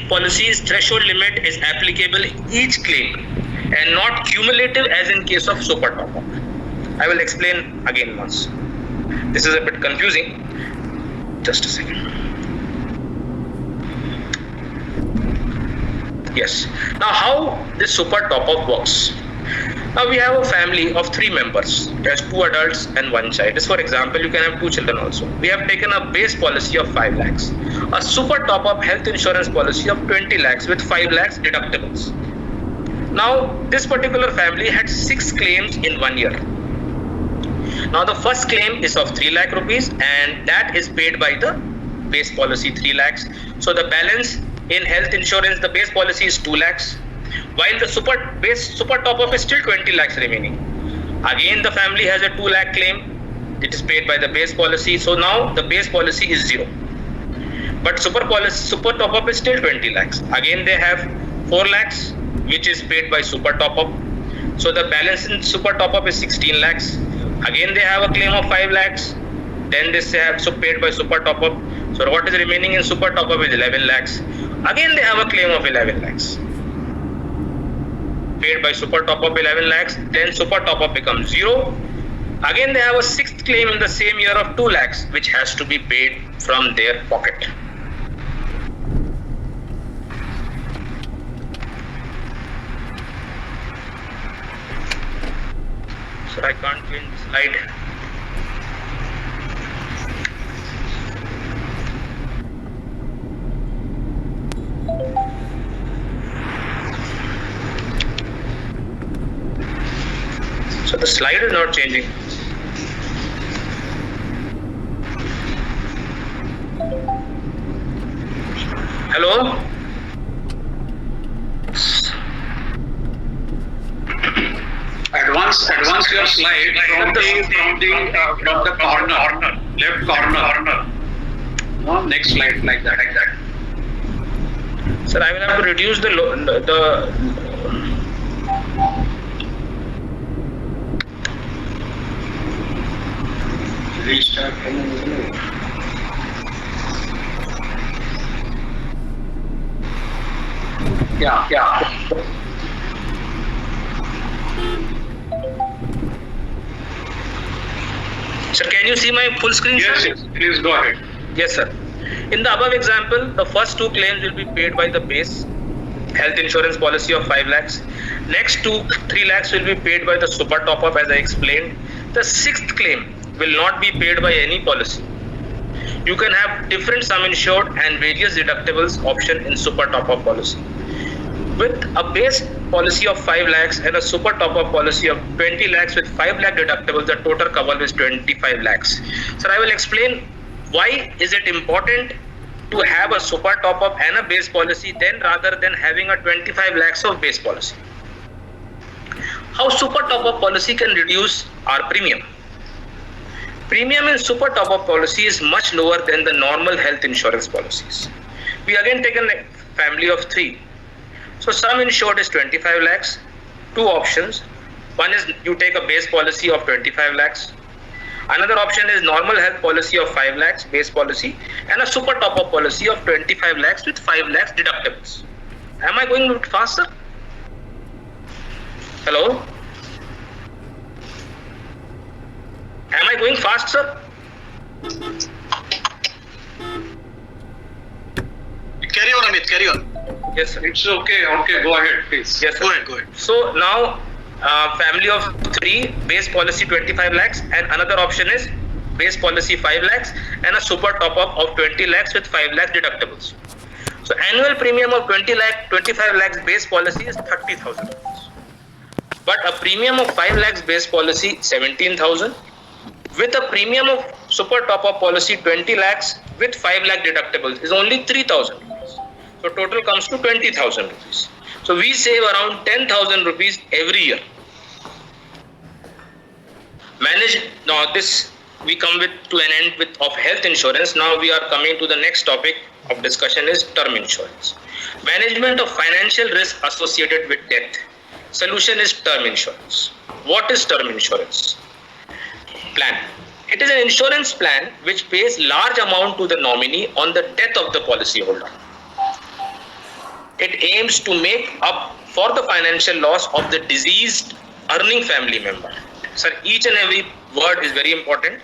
policy's threshold limit is applicable each claim and not cumulative as in case of super top-up. I will explain again once. This is a bit confusing. Just a second. Yes. Now, how this super top-up works? Now, we have a family of 3 members. There's 2 adults and 1 child. Just for example, you can have 2 children also. We have taken a base policy of 5 lakhs, a super top-up health insurance policy of 20 lakhs with 5 lakhs deductibles. Now, this particular family had 6 claims in 1 year. Now, the first claim is of 3 lakh rupees and that is paid by the base policy 3 lakhs. So, the balance in health insurance, the base policy is 2 lakhs. While the super top-up is still 20 lakhs remaining. Again, the family has a 2 lakh claim. It is paid by the base policy. So now the base policy is 0. But super top-up is still 20 lakhs. Again, they have 4 lakhs, which is paid by super top-up. So the balance in super top-up is 16 lakhs. Again, they have a claim of 5 lakhs. Then they have paid by super top-up. So what is remaining in super top-up is 11 lakhs. Again, they have a claim of 11 lakhs. Paid by super top-up 11 lakhs, then super top-up becomes 0. Again, they have a 6th claim in the same year of 2 lakhs, which has to be paid from their pocket. So I can't change the slide. So the slide is not changing. Hello? Advance your slide from the corner, left corner. Next slide, like that. Sir, I will have to reduce the Restart. Yeah. Sir, can you see my full screen? Yes. Please go ahead. Yes, sir. In the above example, the first 2 claims will be paid by the base health insurance policy of 5 lakhs. Next 3 lakhs will be paid by the super top-up, as I explained. The 6th claim will not be paid by any policy. You can have different sum insured and various deductibles option in super top-up policy. With a base policy of 5 lakhs and a super top-up policy of 20 lakhs with 5 lakh deductibles, the total cover is 25 lakhs. So I will explain why is it important to have a super top-up and a base policy then rather than having a 25 lakhs of base policy. How super top-up policy can reduce our premium. Premium in super top-up policy is much lower than the normal health insurance policies. We again take a family of 3. So sum insured is 25 lakhs. 2 options. One is you take a base policy of 25 lakhs. Another option is normal health policy of 5 lakhs, base policy, and a super top-up policy of 25 lakhs with 5 lakhs deductibles. Am I going a bit faster? Hello? Am I going fast, sir? Carry on, Amit, carry on. Yes, sir. It's okay, go ahead, please. Yes, sir. Go ahead. So now, family of 3, base policy 25 lakhs, and another option is base policy 5 lakhs and a super top-up of 20 lakhs with 5 lakh deductibles. So annual premium of 25 lakhs base policy is 30,000 rupees. But a premium of 5 lakhs base policy 17,000. With a premium of super top-up policy 20 lakhs with 5 lakh deductibles is only 3,000 rupees. So total comes to 20,000 rupees. So we save around 10,000 rupees every year. Now this we come to an end of health insurance. Now we are coming to the next topic of discussion is term insurance. Management of financial risk associated with death. Solution is term insurance. What is term insurance? Plan. It is an insurance plan which pays large amount to the nominee on the death of the policyholder. It aims to make up for the financial loss of the deceased earning family member. Sir, each and every word is very important.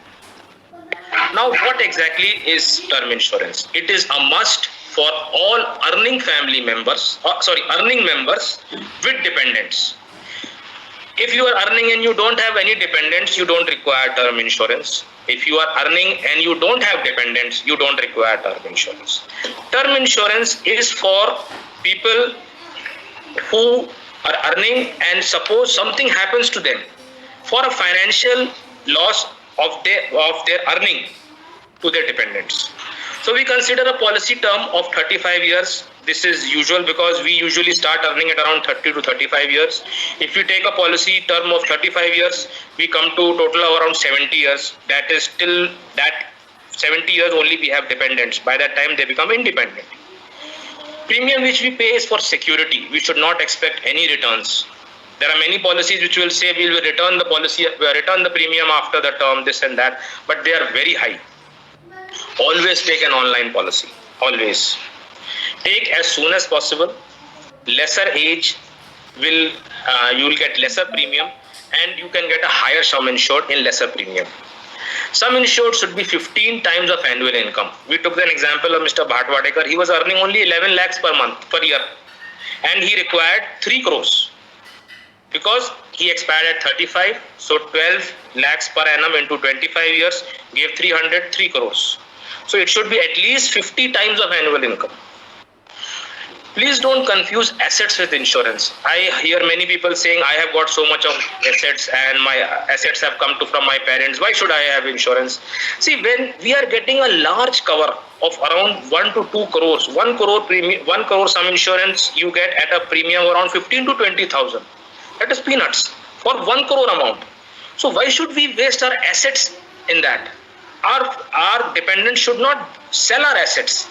Now, what exactly is term insurance? It is a must for all earning family members, earning members with dependents. If you are earning and you don't have any dependents, you don't require term insurance. If you are earning and you don't have dependents, you don't require term insurance. Term insurance is for people who are earning and suppose something happens to them for a financial loss of their earning to their dependents. So we consider a policy term of 35 years. This is usual because we usually start earning at around 30 to 35 years. If we take a policy term of 35 years, we come to total of around 70 years. That is till that 70 years only we have dependents. By that time they become independent. Premium which we pay is for security. We should not expect any returns. There are many policies which will say we will return the premium after the term, this and that, but they are very high. Always take an online policy. Always. Take as soon as possible. Lesser age you will get lesser premium and you can get a higher sum insured in lesser premium. Sum insured should be 15 times of annual income. We took an example of Mr. Bhatwadekar. He was earning only 11 lakhs per year and he required 3 crores because he expired at 35. So 12 lakhs per annum into 25 years gave 303 crores. So it should be at least 50 times of annual income. Please don't confuse assets with insurance. I hear many people saying, I have got so much of assets and my assets have come from my parents. Why should I have insurance? See, when we are getting a large cover of around 1 to 2 crores, 1 crore sum insurance you get at a premium around 15 to 20,000. That is peanuts for 1 crore amount. So why should we waste our assets in that? Our dependents should not sell our assets.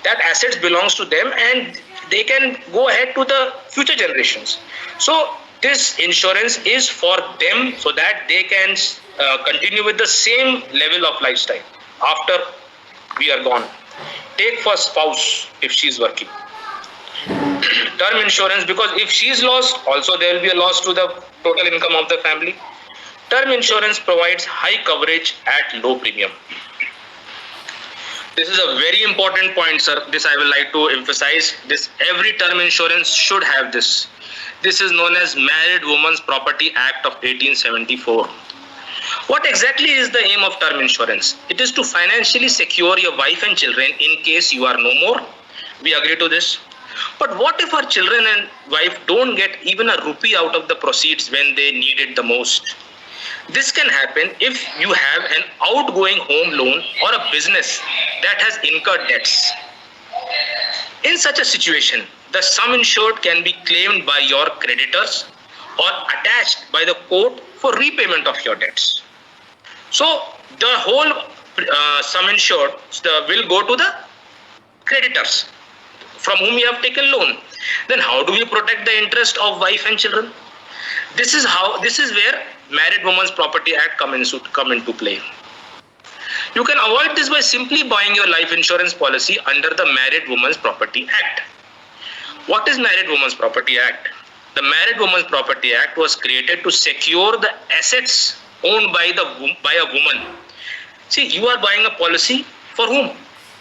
That assets belongs to them and they can go ahead to the future generations. So this insurance is for them so that they can continue with the same level of lifestyle after we are gone. Take for spouse if she is working. Term insurance, because if she is lost, also there will be a loss to the total income of the family. Term insurance provides high coverage at low premium. This is a very important point, sir. This I would like to emphasize. This every term insurance should have this. This is known as Married Women's Property Act of 1874. What exactly is the aim of term insurance? It is to financially secure your wife and children in case you are no more. We agree to this. But what if our children and wife don't get even a rupee out of the proceeds when they need it the most? This can happen if you have an outgoing home loan or a business that has incurred debts. In such a situation, the sum insured can be claimed by your creditors or attached by the court for repayment of your debts. So the whole sum insured will go to the creditors from whom you have taken loan. Then how do we protect the interest of wife and children? This is where Married Women's Property Act come into play. You can avoid this by simply buying your life insurance policy under the Married Women's Property Act. What is Married Women's Property Act? The Married Women's Property Act was created to secure the assets owned by a woman. See, you are buying a policy for whom?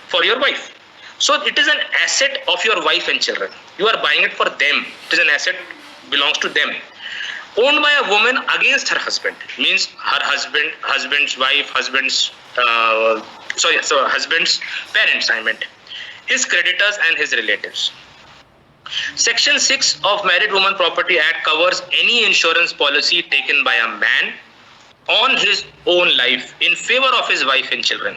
For your wife. So it is an asset of your wife and children. You are buying it for them. It is an asset belongs to them. Owned by a woman against her husband, means her husband's wife, husband's parents, his creditors and his relatives. Section 6 of Married Women Property Act covers any insurance policy taken by a man on his own life in favor of his wife and children.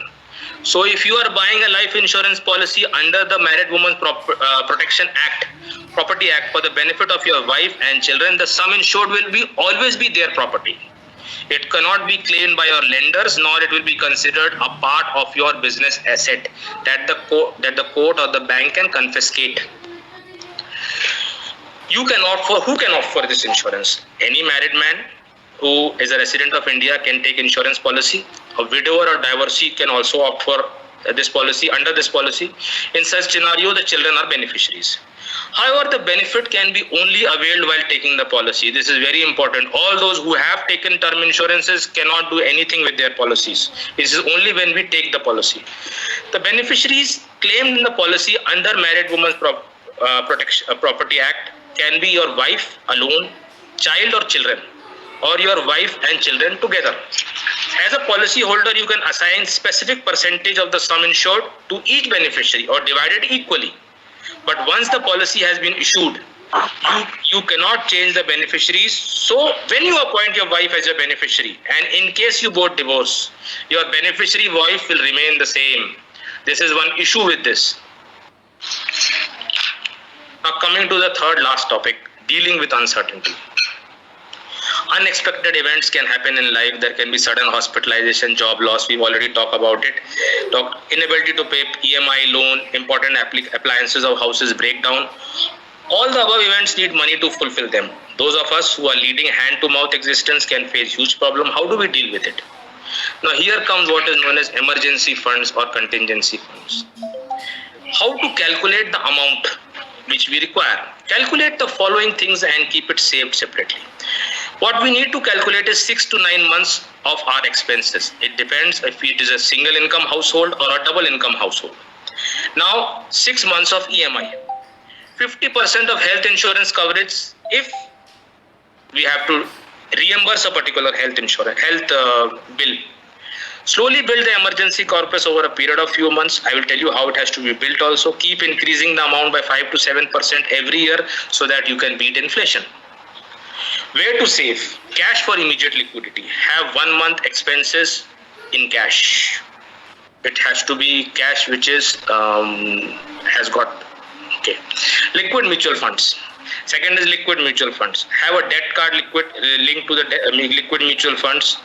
So if you are buying a life insurance policy under the Married Women's Protection Act, Property Act, for the benefit of your wife and children, the sum insured will always be their property. It cannot be claimed by your lenders, nor it will be considered a part of your business asset that the court or the bank can confiscate. Who can opt for this insurance? Any married man who is a resident of India can take insurance policy. A widower or divorcee can also opt for this policy. Under this policy, in such scenario, the children are beneficiaries. However, the benefit can be only availed while taking the policy. This is very important. All those who have taken term insurances cannot do anything with their policies. This is only when we take the policy. The beneficiaries claimed in the policy under Married Women's Property Act can be your wife alone, child or children, or your wife and children together. As a policy holder, you can assign specific percentage of the sum insured to each beneficiary or divide it equally. But once the policy has been issued, you cannot change the beneficiaries. So when you appoint your wife as your beneficiary, and in case you both divorce, your beneficiary wife will remain the same. This is one issue with this. Now coming to the third last topic, dealing with uncertainty. Unexpected events can happen in life. There can be sudden hospitalization, job loss. We've already talked about it. Inability to pay EMI loan, important appliances of houses breakdown. All the above events need money to fulfill them. Those of us who are leading hand-to-mouth existence can face huge problem. How do we deal with it? Now here comes what is known as emergency funds or contingency funds. How to calculate the amount which we require? Calculate the following things and keep it saved separately. What we need to calculate is 6 to 9 months of our expenses. It depends if it is a single income household or a double income household. Now 6 months of EMI. 50% of health insurance coverage if we have to reimburse a particular health bill. Slowly build the emergency corpus over a period of few months. I will tell you how it has to be built also. Keep increasing the amount by 5 to 7% every year so that you can beat inflation. Where to save? Cash for immediate liquidity. Have 1 month expenses in cash. It has to be cash which is liquid mutual funds. Second is liquid mutual funds. Have a debt card linked to the liquid mutual funds.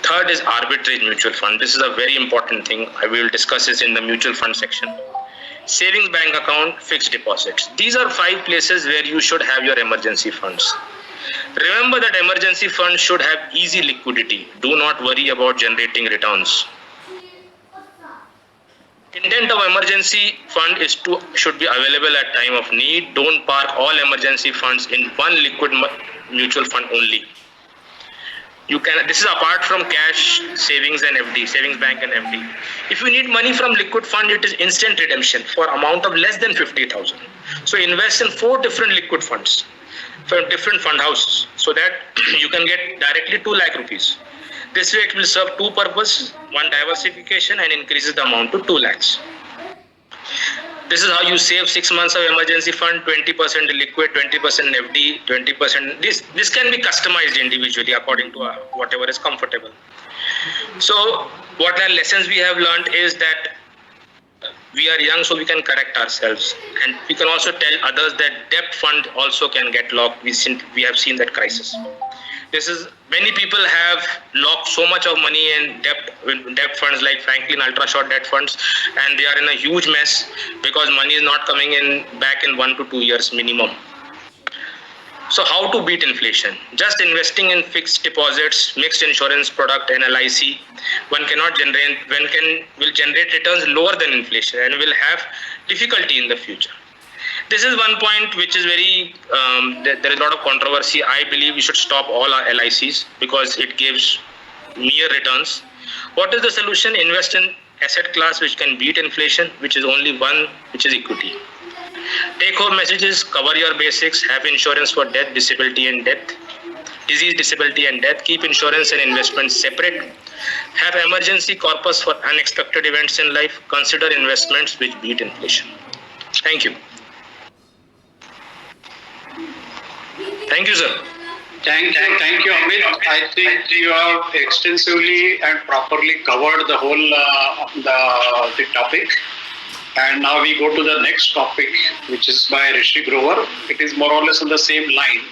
Third is arbitrage mutual fund. This is a very important thing. I will discuss this in the mutual fund section. Savings bank account, fixed deposits. These are 5 places where you should have your emergency funds. Remember that emergency funds should have easy liquidity. Do not worry about generating returns. Intent of emergency fund should be available at time of need. Don't park all emergency funds in one liquid mutual fund only. This is apart from cash, savings and FD, savings bank and FD. If you need money from liquid fund, it is instant redemption for amount of less than 50,000. So invest in 4 different liquid funds from different fund houses so that you can get directly 2 lakh rupees. This way it will serve 2 purposes, one diversification and increases the amount to 2 lakhs. This is how you save 6 months of emergency fund, 20% liquid, 20% FD, 20%. This can be customized individually according to whatever is comfortable. So what are lessons we have learned is that we are young, so we can correct ourselves. And we can also tell others that debt fund also can get locked. We have seen that crisis. Many people have locked so much of money in debt funds like Franklin Ultra Short debt funds, and they are in a huge mess because money is not coming back in 1 to 2 years minimum. So how to beat inflation? Just investing in fixed deposits, mixed insurance product and LIC, will generate returns lower than inflation and will have difficulty in the future. This is one point which is there is a lot of controversy. I believe we should stop all our LICs because it gives mere returns. What is the solution? Invest in asset class which can beat inflation, which is only one, which is equity. Take home messages, cover your basics, have insurance for death, disability and death, disease, disability and death, keep insurance and investments separate, have emergency corpus for unexpected events in life, consider investments which beat inflation. Thank you. Thank you, sir. Thank you, Amit. I think you have extensively and properly covered the whole the topic. And now we go to the next topic, which is by Rishi Grover. It is more or less on the same line.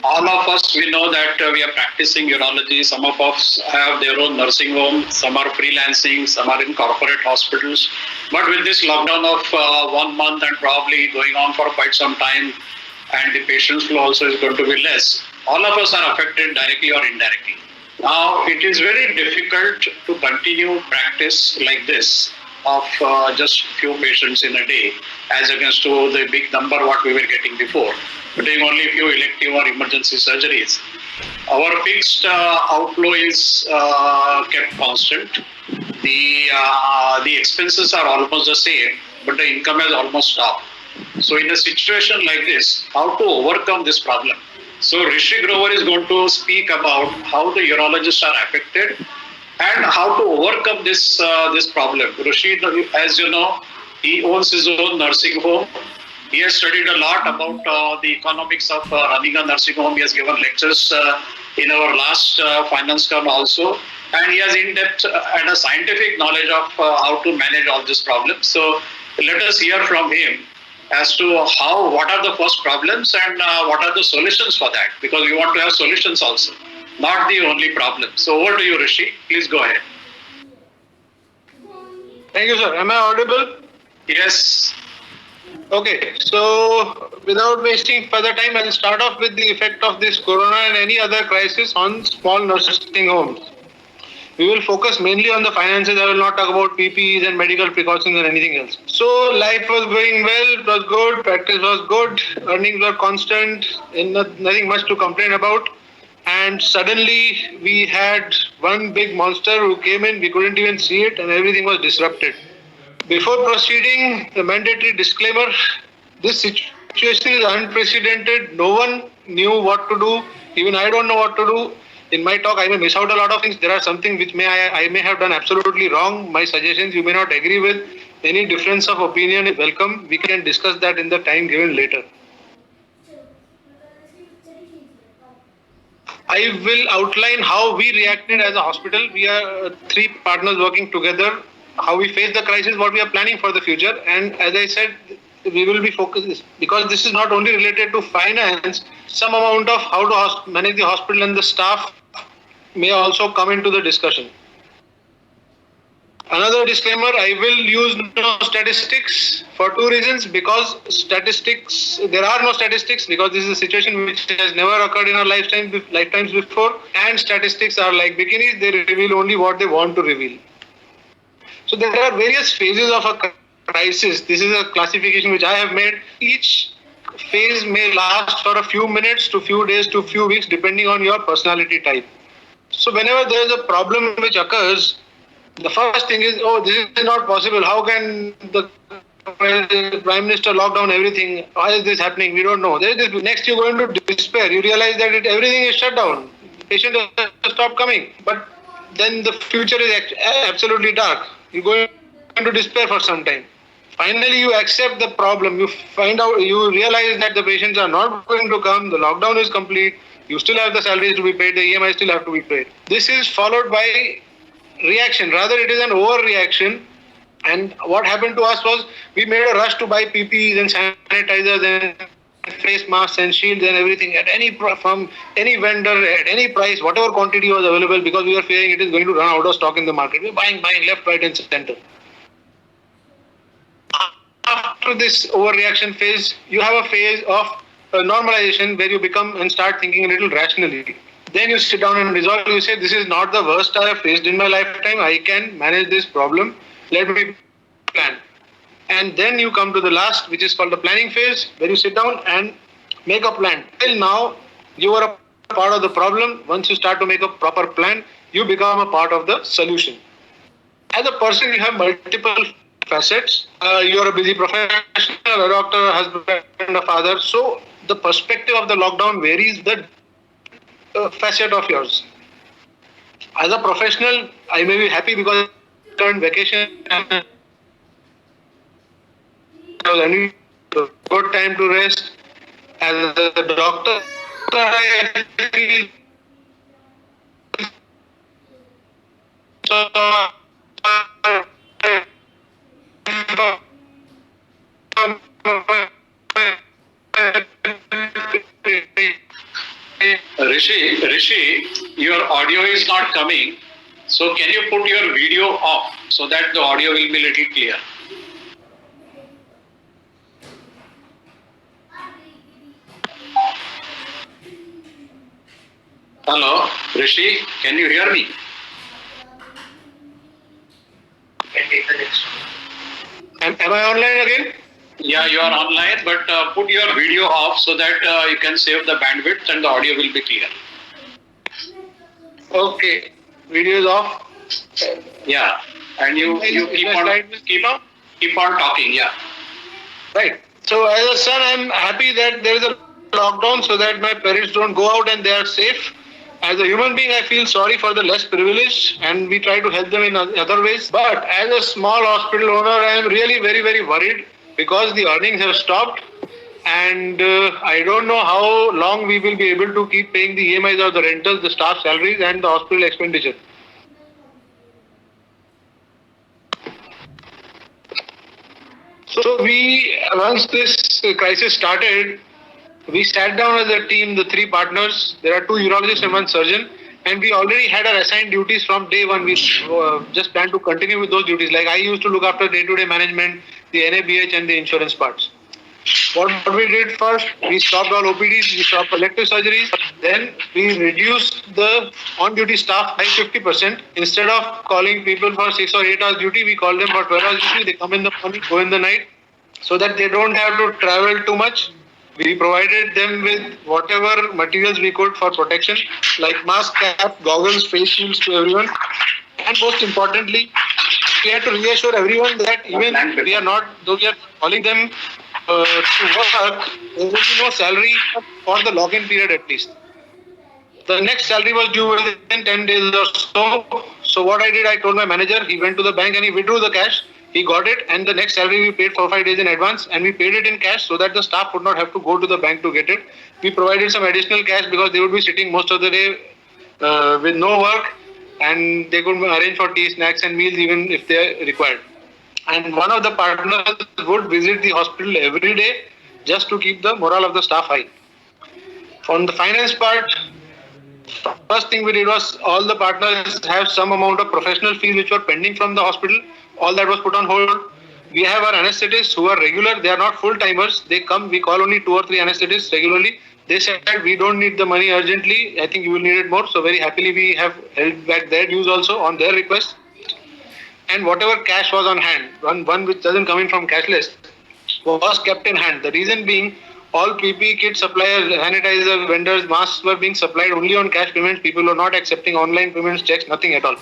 All of us, we know that we are practicing urology. Some of us have their own nursing home. Some are freelancing. Some are in corporate hospitals. But with this lockdown of 1 month and probably going on for quite some time, and the patient flow also is going to be less, all of us are affected directly or indirectly. Now, it is very difficult to continue practice like this of just few patients in a day as against to the big number what we were getting before, doing only few elective or emergency surgeries. Our fixed outflow is kept constant. The expenses are almost the same, but the income has almost stopped. So in a situation like this, how to overcome this problem? So Rishi Grover is going to speak about how the urologists are affected and how to overcome this problem. Rishi, as you know, he owns his own nursing home. He has studied a lot about the economics of running a nursing home. He has given lectures in our last finance con also, and he has in-depth and a scientific knowledge of how to manage all these problems. So let us hear from him as to what are the first problems and what are the solutions for that, because we want to have solutions also, not the only problem. So over to you, Rishi. Please go ahead. Thank you, sir. Am I audible? Yes. Okay, so without wasting further time, I'll start off with the effect of this corona and any other crisis on small nursing homes. We will focus mainly on the finances. I will not talk about PPEs and medical precautions and anything else. So life was going well, it was good, practice was good, earnings were constant, and nothing much to complain about. And suddenly we had one big monster who came in, we couldn't even see it, and everything was disrupted. Before proceeding, the mandatory disclaimer, this situation is unprecedented. No one knew what to do. Even I don't know what to do. In my talk, I may miss out a lot of things. There are something which I may have done absolutely wrong. My suggestions you may not agree with. Any difference of opinion is welcome. We can discuss that in the time given later. I will outline how we reacted as a hospital. We are three partners working together, how we face the crisis, what we are planning for the future. And as I said, we will be focused, because this is not only related to finance, some amount of how to manage the hospital and the staff may also come into the discussion. Another disclaimer, I will use no statistics for two reasons. Because there are no statistics, because this is a situation which has never occurred in our lifetimes before, and statistics are like bikinis, they reveal only what they want to reveal. So there are various phases of a crisis. This is a classification which I have made. Each phase may last for a few minutes to few days to few weeks, depending on your personality type. So whenever there is a problem which occurs, the first thing is, this is not possible. How can the Prime Minister lock down everything? Why is this happening? We don't know. Next, you go into despair. You realize that everything is shut down. Patients have stopped coming. But then the future is absolutely dark. You go into despair for some time. Finally, you accept the problem. You realize that the patients are not going to come. The lockdown is complete. You still have the salaries to be paid. The EMI still have to be paid. This is followed by reaction. Rather, it is an overreaction. And what happened to us was, we made a rush to buy PPEs and sanitizers and face masks and shields and everything from any vendor at any price, whatever quantity was available, because we were fearing it is going to run out of stock in the market. We were buying left, right, and center. After this overreaction phase, you have a phase of normalization where you become and start thinking a little rationally. Then you sit down and resolve. You say, this is not the worst I have faced in my lifetime. I can manage this problem. Let me plan. And then you come to the last, which is called the planning phase, where you sit down and make a plan. Till now, you were a part of the problem. Once you start to make a proper plan, you become a part of the solution. As a person, you have multiple facets. You're a busy professional, a doctor, a husband, a father. So the perspective of the lockdown varies the facet of yours. As a professional, I may be happy because I turned vacation and I need a good time to rest. As a doctor, I feel Rishi, your audio is not coming. So can you put your video off so that the audio will be a little clear? Hello, Rishi, can you hear me? Can take the next one. Am I online again? Yeah, you are online, but put your video off so that you can save the bandwidth and the audio will be clear. Okay, video is off. Yeah, and you keep on talking. Yeah. Right. So as a son, I'm happy that there is a lockdown so that my parents don't go out and they are safe. As a human being, I feel sorry for the less privileged and we try to help them in other ways. But as a small hospital owner, I am really very, very worried because the earnings have stopped and I don't know how long we will be able to keep paying the EMIs of the rentals, the staff salaries and the hospital expenditure. So once this crisis started, we sat down as a team, the three partners. There are two urologists and one surgeon, and we already had our assigned duties from day one. We just planned to continue with those duties. Like I used to look after day-to-day management, the NABH and the insurance parts. What we did first, we stopped all OPDs, we stopped elective surgeries. Then we reduced the on-duty staff by 50%. Instead of calling people for 6 or 8 hours duty, we call them for 12 hours duty. They come in the morning, go in the night, so that they don't have to travel too much. We provided them with whatever materials we could for protection, like mask, cap, goggles, face shields to everyone. And most importantly, we had to reassure everyone that even we are not, though we are calling them to work, there will be no salary for the login period at least. The next salary was due within 10 days or so. So what I did, I told my manager, he went to the bank and he withdrew the cash. He got it, and the next salary we paid 4 or 5 days in advance, and we paid it in cash so that the staff would not have to go to the bank to get it. We provided some additional cash because they would be sitting most of the day with no work, and they could arrange for tea, snacks, and meals even if they required. And one of the partners would visit the hospital every day just to keep the morale of the staff high. On the finance part, first thing we did was all the partners have some amount of professional fees which were pending from the hospital. All that was put on hold. We have our anesthetists who are regular. They are not full-timers. They come. We call only 2 or 3 anesthetists regularly. They said we don't need the money urgently. I think you will need it more. So very happily we have held back their dues also on their request. And whatever cash was on hand, one which doesn't come in from cashless, was kept in hand. The reason being, all PPE kit suppliers, sanitizer vendors, masks were being supplied only on cash payments. People were not accepting online payments, checks, nothing at all.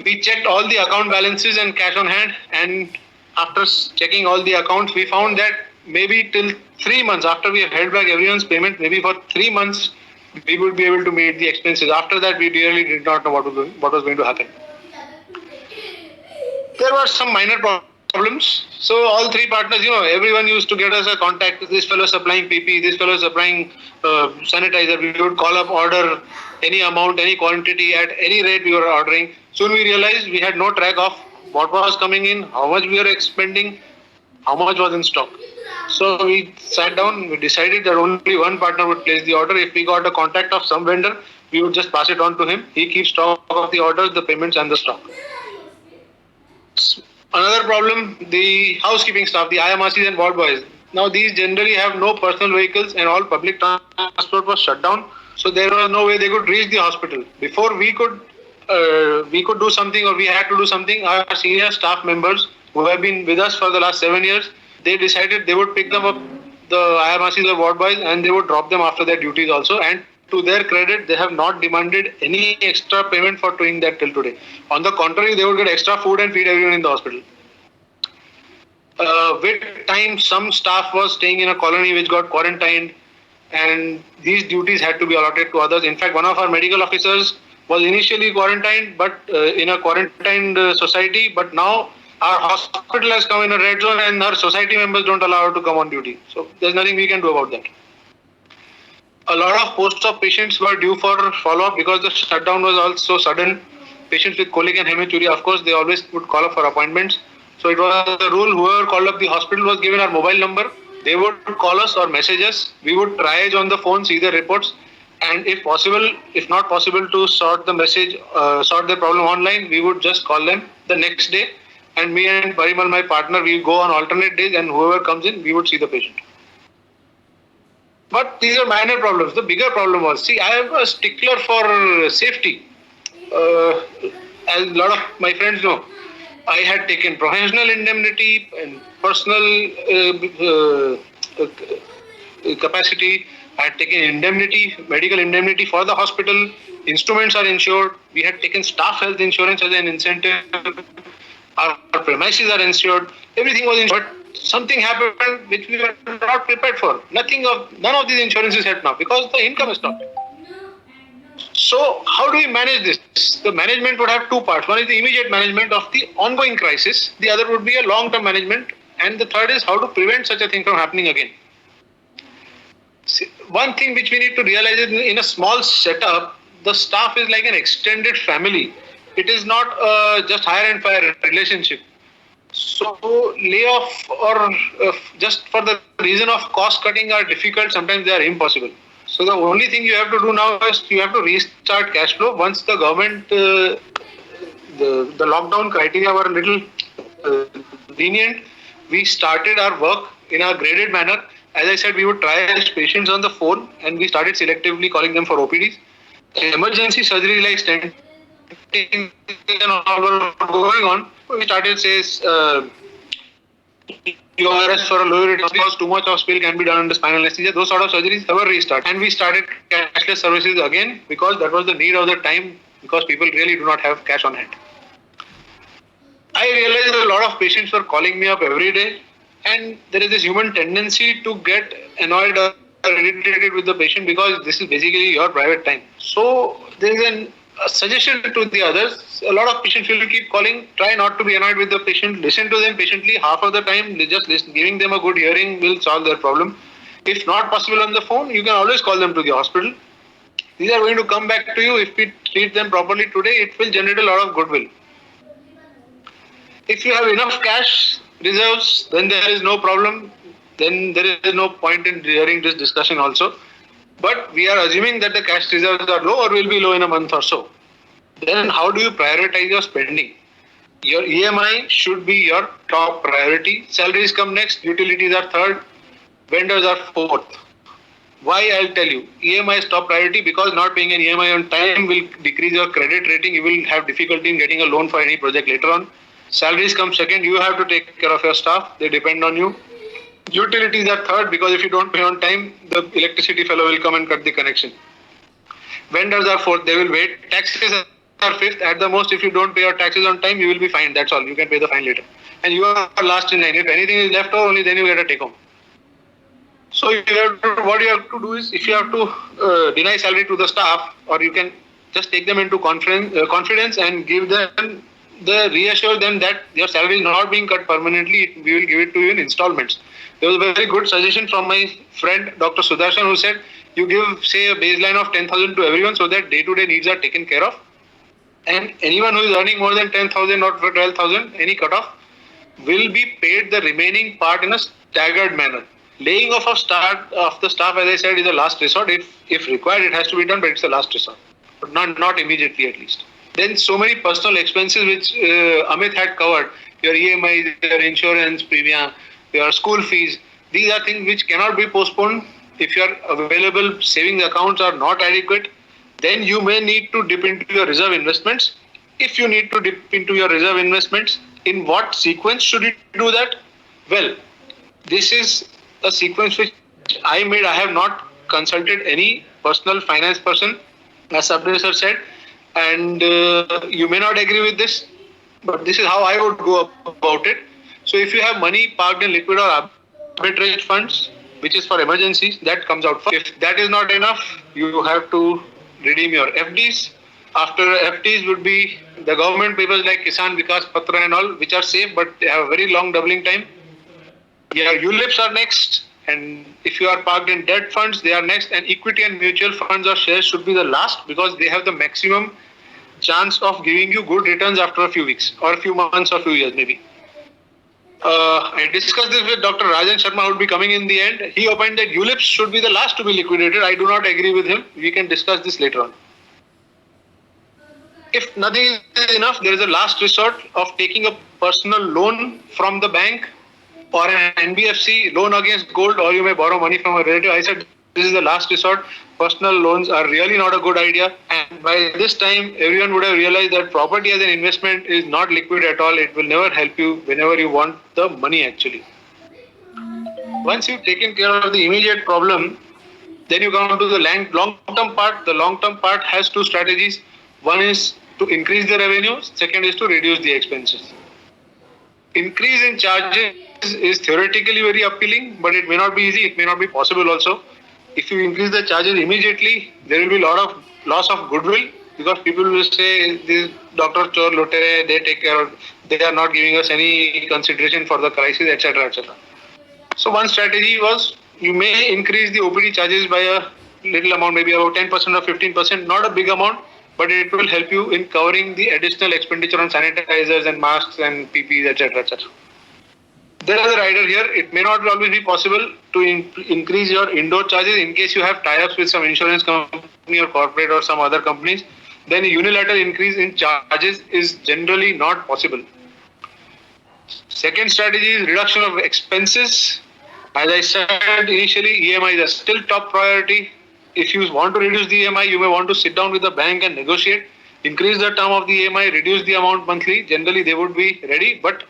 We checked all the account balances and cash on hand, and after checking all the accounts, we found that maybe till 3 months after we have held back everyone's payment, maybe for 3 months, we would be able to meet the expenses. After that, we really did not know what was going to happen. There were some minor problems. So all three partners, everyone used to get us a contact. This fellow supplying PP, this fellow supplying sanitizer. We would call up, order any amount, any quantity at any rate we were ordering. Soon we realized we had no track of what was coming in, how much we were expending, how much was in stock. So we sat down, we decided that only one partner would place the order. If we got a contact of some vendor, we would just pass it on to him. He keeps stock of the orders, the payments and the stock. Another problem, the housekeeping staff, the IMRCs and ward boys. Now these generally have no personal vehicles and all public transport was shut down. So there was no way they could reach the hospital. Before we could do something or we had to do something, our senior staff members who have been with us for the last 7 years, they decided they would pick them up, the IMRCs or ward boys, and they would drop them after their duties also. And to their credit, they have not demanded any extra payment for doing that till today. On the contrary, they would get extra food and feed everyone in the hospital. With time, some staff was staying in a colony which got quarantined, and these duties had to be allotted to others. In fact, one of our medical officers was initially quarantined, but in a quarantined society, but now our hospital has come in a red zone and our society members don't allow her to come on duty. So there's nothing we can do about that. A lot of post-op patients were due for follow-up because the shutdown was also sudden. Patients with colic and hematuria, of course, they always would call up for appointments. So it was the rule, whoever called up the hospital was given our mobile number. They would call us or message us. We would triage on the phone, see the reports. And if possible, if not possible to sort the message, sort the problem online, we would just call them the next day. And me and Parimal, my partner, we go on alternate days and whoever comes in, we would see the patient. But these are minor problems. The bigger problem was, I am a stickler for safety. As a lot of my friends know, I had taken professional indemnity and personal capacity. I had taken indemnity, medical indemnity for the hospital. Instruments are insured. We had taken staff health insurance as an incentive. Our premises are insured. Everything was insured. But something happened which we were not prepared for. None of these insurances helped now because the income is stopped. So how do we manage this? The management would have two parts. One is the immediate management of the ongoing crisis. The other would be a long-term management. And the third is how to prevent such a thing from happening again. See, one thing which we need to realize is in a small setup, the staff is like an extended family. It is not just hire and fire relationship. So layoff or just for the reason of cost cutting are difficult. Sometimes they are impossible. So the only thing you have to do now is you have to restart cash flow. Once the government, the lockdown criteria were a little lenient, we started our work in a graded manner. As I said, we would triage patients on the phone and we started selectively calling them for OPDs. Emergency surgery like stenting and all were going on. We started URS for a low rate because too much of spill can be done under spinal anesthesia. Those sort of surgeries never restart. And we started cashless services again because that was the need of the time because people really do not have cash on hand. I realized a lot of patients were calling me up every day and there is this human tendency to get annoyed or irritated with the patient because this is basically your private time. So there is a suggestion to the others. A lot of patients will keep calling. Try not to be annoyed with the patient. Listen to them patiently. Half of the time, just giving them a good hearing will solve their problem. If not possible on the phone, you can always call them to the hospital. These are going to come back to you. If we treat them properly today, it will generate a lot of goodwill. If you have enough cash reserves, then there is no problem. Then there is no point in hearing this discussion also. But we are assuming that the cash reserves are low or will be low in a month or so. Then how do you prioritize your spending? Your EMI should be your top priority. Salaries come next, utilities are third, vendors are fourth. Why? I'll tell you. EMI is top priority because not paying an EMI on time will decrease your credit rating. You will have difficulty in getting a loan for any project later on. Salaries come second. You have to take care of your staff. They depend on you. Utilities are third because if you don't pay on time, the electricity fellow will come and cut the connection. Vendors are fourth. They will wait. Taxes are fifth. At the most, if you don't pay your taxes on time, you will be fined. That's all. You can pay the fine later. And you are last in line. If anything is left over, only then you get a take home. So what you have to do is, if you have to deny salary to the staff, or you can just take them into confidence and give them reassure them that your salary is not being cut permanently. We will give it to you in installments. There was a very good suggestion from my friend Dr. Sudarshan who said you give say a baseline of 10,000 to everyone so that day-to-day needs are taken care of. And anyone who is earning more than 10,000 or 12,000, any cutoff, will be paid the remaining part in a staggered manner. Laying off of the staff, as I said, is a last resort. If required, it has to be done, but it's a last resort. But not immediately at least. Then so many personal expenses which Amit had covered, your EMI, your insurance premium, your school fees, these are things which cannot be postponed. If your available savings accounts are not adequate, then you may need to dip into your reserve investments. If you need to dip into your reserve investments, in what sequence should you do that? Well, this is a sequence which I made. I have not consulted any personal finance person, as Sabri sir said, and you may not agree with this, but this is how I would go about it. So if you have money parked in liquid or arbitrage funds, which is for emergencies, that comes out first. If that is not enough, you have to redeem your FDs. After FDs would be the government papers like Kisan Vikas Patra and all, which are safe but they have a very long doubling time. Your ULIPs are next, and if you are parked in debt funds, they are next, and equity and mutual funds or shares should be the last because they have the maximum chance of giving you good returns after a few weeks or a few months or a few years maybe. I discussed this with Dr. Rajan Sharma, who would be coming in the end. He opined that ULIPs should be the last to be liquidated. I do not agree with him. We can discuss this later on. If nothing is enough, there is a last resort of taking a personal loan from the bank or an NBFC, loan against gold, or you may borrow money from a relative. I said this is the last resort. personal loans are really not a good idea. And by this time, everyone would have realized that property as an investment is not liquid at all. It will never help you whenever you want the money actually. Once you've taken care of the immediate problem, then you come to the long-term part. The long-term part has two strategies. One is to increase the revenue. Second is to reduce the expenses. Increase in charges is theoretically very appealing, but it may not be easy. It may not be possible also. If you increase the charges immediately, there will be a lot of loss of goodwill because people will say, "This Dr. Chor Lutere, they take care of, they are not giving us any consideration for the crisis, etc., etc." So one strategy was you may increase the OPD charges by a little amount, maybe about 10% or 15%, not a big amount, but it will help you in covering the additional expenditure on sanitizers and masks and PPEs, etc., etc. There is a rider here. It may not always be possible to increase your indoor charges in case you have tie-ups with some insurance company or corporate or some other companies. Then a unilateral increase in charges is generally not possible. Second strategy is reduction of expenses. As I said initially, EMIs are still top priority. If you want to reduce the EMI, you may want to sit down with the bank and negotiate, increase the term of the EMI, reduce the amount monthly. Generally, they would be ready, but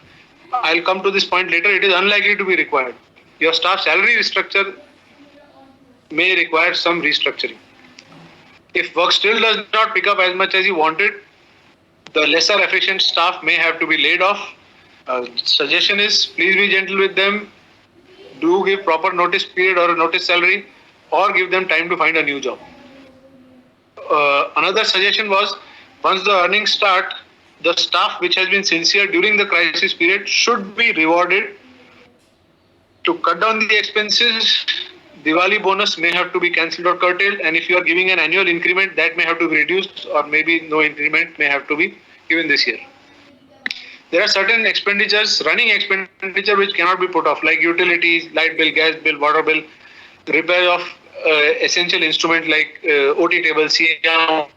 I'll come to this point later. It is unlikely to be required. Your staff salary restructure may require some restructuring. If work still does not pick up as much as you wanted, the lesser efficient staff may have to be laid off. Suggestion is please be gentle with them. Do give proper notice period or a notice salary, or give them time to find a new job. Another suggestion was once the earnings start, the staff which has been sincere during the crisis period should be rewarded. To cut down the expenses, Diwali bonus may have to be cancelled or curtailed, and if you are giving an annual increment, that may have to be reduced, or maybe no increment may have to be given this year. There are certain expenditures, running expenditure, which cannot be put off, like utilities, light bill, gas bill, water bill, repair of essential instruments like OT table, CM,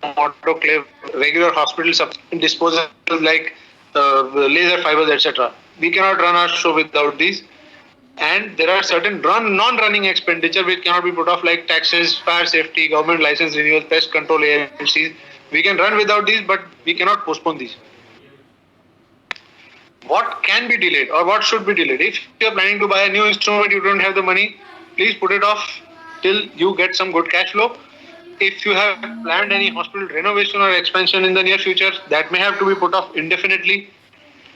autoclave, regular hospital disposal like laser fibers, etc. We cannot run our show without these. And there are certain non-running expenditure which cannot be put off, like taxes, fire safety, government license renewal, pest control agencies. We can run without these, but we cannot postpone these. What can be delayed or what should be delayed? If you are planning to buy a new instrument, you don't have the money, please put it off till you get some good cash flow. If you have planned any hospital renovation or expansion in the near future, that may have to be put off indefinitely.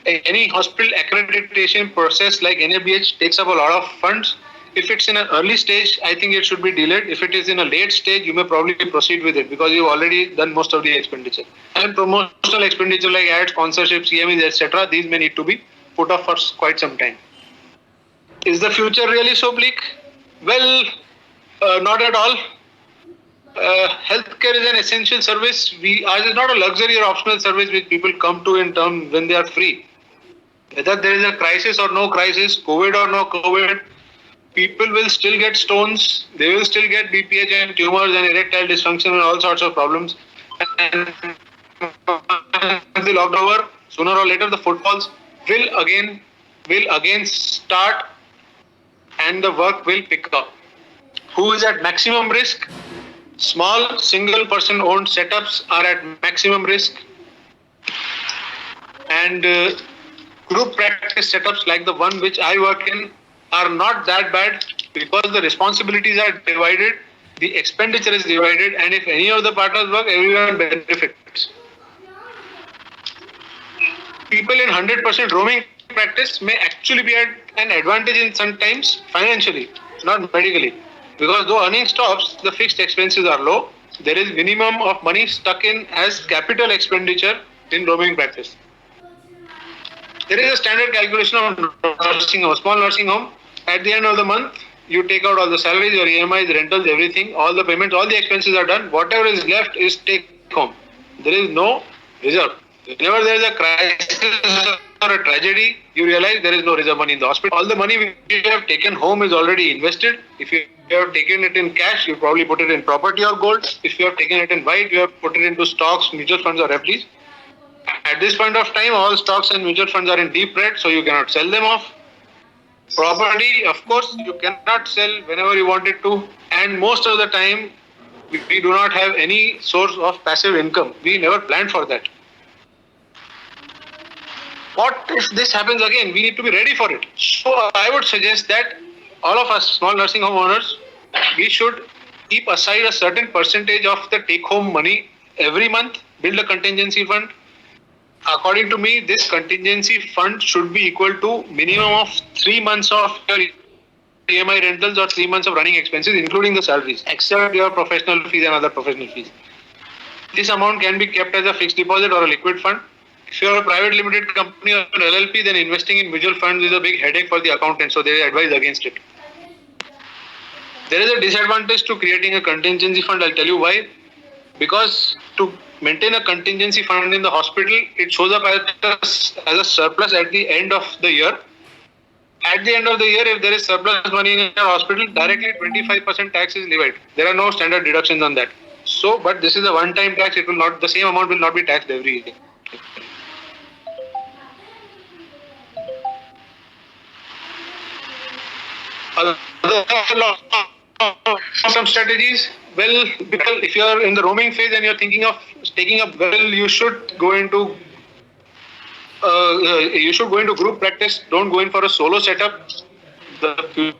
Any hospital accreditation process like NABH takes up a lot of funds. If it's in an early stage, I think it should be delayed. If it is in a late stage, you may probably proceed with it because you've already done most of the expenditure. And promotional expenditure like ad sponsorships, EMEs, etc., these may need to be put off for quite some time. Is the future really so bleak? Well, not at all. Healthcare is an essential service. Ours is not a luxury or optional service which people come to in terms when they are free. Whether there is a crisis or no crisis, COVID or no COVID, people will still get stones, they will still get BPH and tumors and erectile dysfunction and all sorts of problems. And the lockdown, sooner or later the footfalls will again start and the work will pick up. Who is at maximum risk? Small single person owned setups are at maximum risk, and group practice setups like the one which I work in are not that bad because the responsibilities are divided, the expenditure is divided, and if any of the partners work, everyone benefits. People in 100% roaming practice may actually be at an advantage in sometimes financially, not medically. Because though earning stops, the fixed expenses are low. There is minimum of money stuck in as capital expenditure in roaming practice. There is a standard calculation of nursing home, small nursing home. At the end of the month, you take out all the salaries, your EMIs, rentals, everything, all the payments, all the expenses are done. Whatever is left is take home. There is no reserve. Whenever there is a crisis or a tragedy, you realize there is no reserve money in the hospital. All the money which you have taken home is already invested. If you have taken it in cash, you probably put it in property or gold. If you have taken it in white, you have put it into stocks, mutual funds or FDs. At this point of time, all stocks and mutual funds are in deep red, so you cannot sell them off. Property, of course, you cannot sell whenever you want it to. And most of the time, We do not have any source of passive income. We never planned for that. What if this happens again? We need to be ready for it. So I would suggest that all of us small nursing home owners, we should keep aside a certain percentage of the take home money every month, build a contingency fund. According to me, this contingency fund should be equal to minimum of 3 months of your EMI rentals or 3 months of running expenses, including the salaries, except your professional fees and other professional fees. This amount can be kept as a fixed deposit or a liquid fund. If you are a private limited company or an LLP, then investing in mutual funds is a big headache for the accountant, so they advise against it. There is a disadvantage to creating a contingency fund. I'll tell you why. Because to maintain a contingency fund in the hospital, it shows up as a surplus at the end of the year. At the end of the year, if there is surplus money in your hospital, directly 25% tax is levied. There are no standard deductions on that. So, but this is a one-time tax. It will not, the same amount will not be taxed every year. Some strategies. Well, if you are in the roaming phase and you're thinking of taking up, well, you should go into group practice. Don't go in for a solo setup. The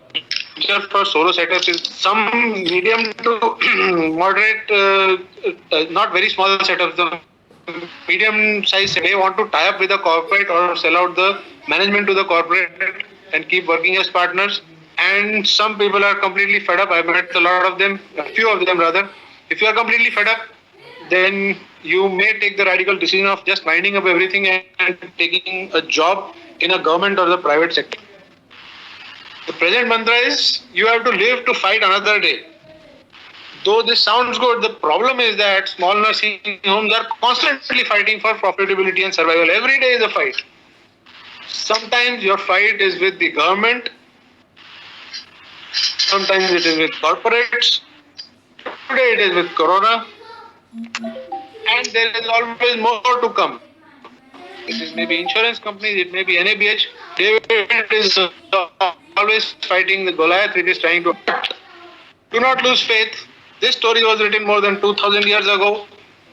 future for solo setups is some medium to moderate, not very small setups. The medium size, they want to tie up with a corporate or sell out the management to the corporate and keep working as partners. And some people are completely fed up. I've met a lot of them, a few of them rather. If you are completely fed up, then you may take the radical decision of just winding up everything and taking a job in a government or the private sector. The present mantra is you have to live to fight another day. Though this sounds good, the problem is that small nursing homes are constantly fighting for profitability and survival. Every day is a fight. Sometimes your fight is with the government. Sometimes it is with corporates. Today it is with Corona. And there is always more to come. It is maybe insurance companies, it may be NABH. David is always fighting the Goliath, it is trying to. Do not lose faith. This story was written more than 2000 years ago.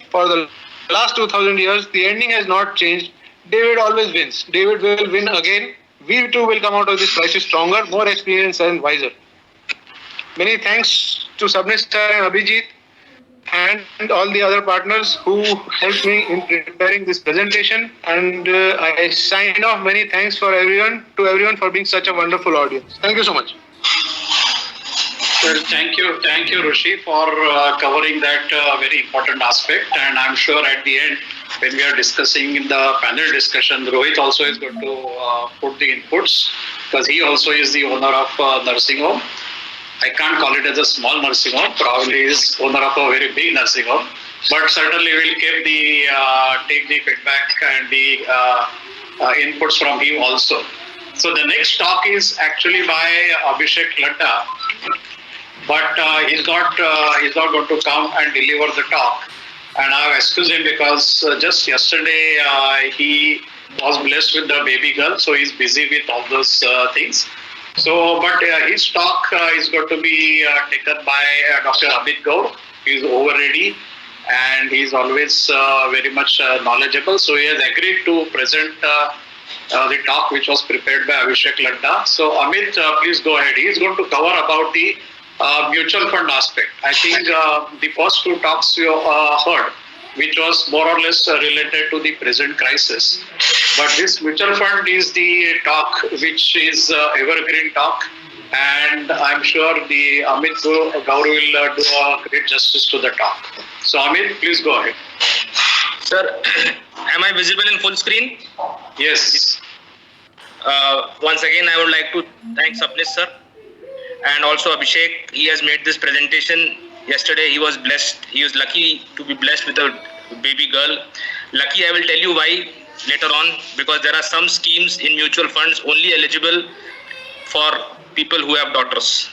For the last 2000 years, the ending has not changed. David always wins. David will win again. We too will come out of this crisis stronger, more experienced and wiser. Many thanks to Sabnis sir and Abhijit and all the other partners who helped me in preparing this presentation. And I sign off. Many thanks to everyone for being such a wonderful audience. Thank you so much. Well, thank you, Rishi, for covering that very important aspect. And I'm sure at the end, when we are discussing in the panel discussion, Rohit also is going to put the inputs because he also is the owner of nursing home. I can't call it as a small nursing home. Probably is owner of a very big nursing home. But certainly we'll take the feedback and the inputs from him also. So the next talk is actually by Abhishek Ladda, but he's not going to come and deliver the talk. And I've excused him because just yesterday he was blessed with the baby girl, so he's busy with all those things. So, but his talk is going to be taken by Dr. Amit Gaur. He's over ready and he's always very much knowledgeable. So he has agreed to present the talk which was prepared by Abhishek Ladda. So Amit, please go ahead. He is going to cover about the mutual fund aspect. I think the first two talks you heard, which was more or less related to the present crisis. But this mutual fund is the talk which is evergreen talk, and I'm sure the Amit Gaur will do a great justice to the talk. So Amit, please go ahead. Sir, am I visible in full screen? Yes. Once again, I would like to thank Sabnis sir and also Abhishek. He has made this presentation. Yesterday he was blessed. He was lucky to be blessed with a baby girl. Lucky, I will tell you why later on, because there are some schemes in mutual funds only eligible for people who have daughters.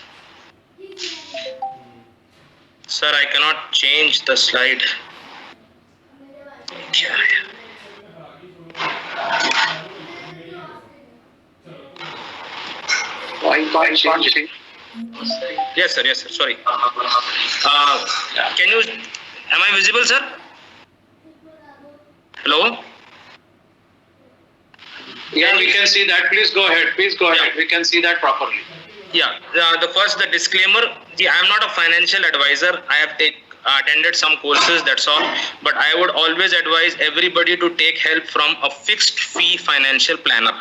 Sir, I cannot change the slide. Why change it? Yes, sir. Yes, sir. Sorry. Can you? Am I visible, sir? Hello. Yeah, we can see that. Please go ahead. Please go ahead. Yeah. We can see that properly. Yeah. The disclaimer. I am not a financial advisor. I have attended some courses. That's all. But I would always advise everybody to take help from a fixed fee financial planner.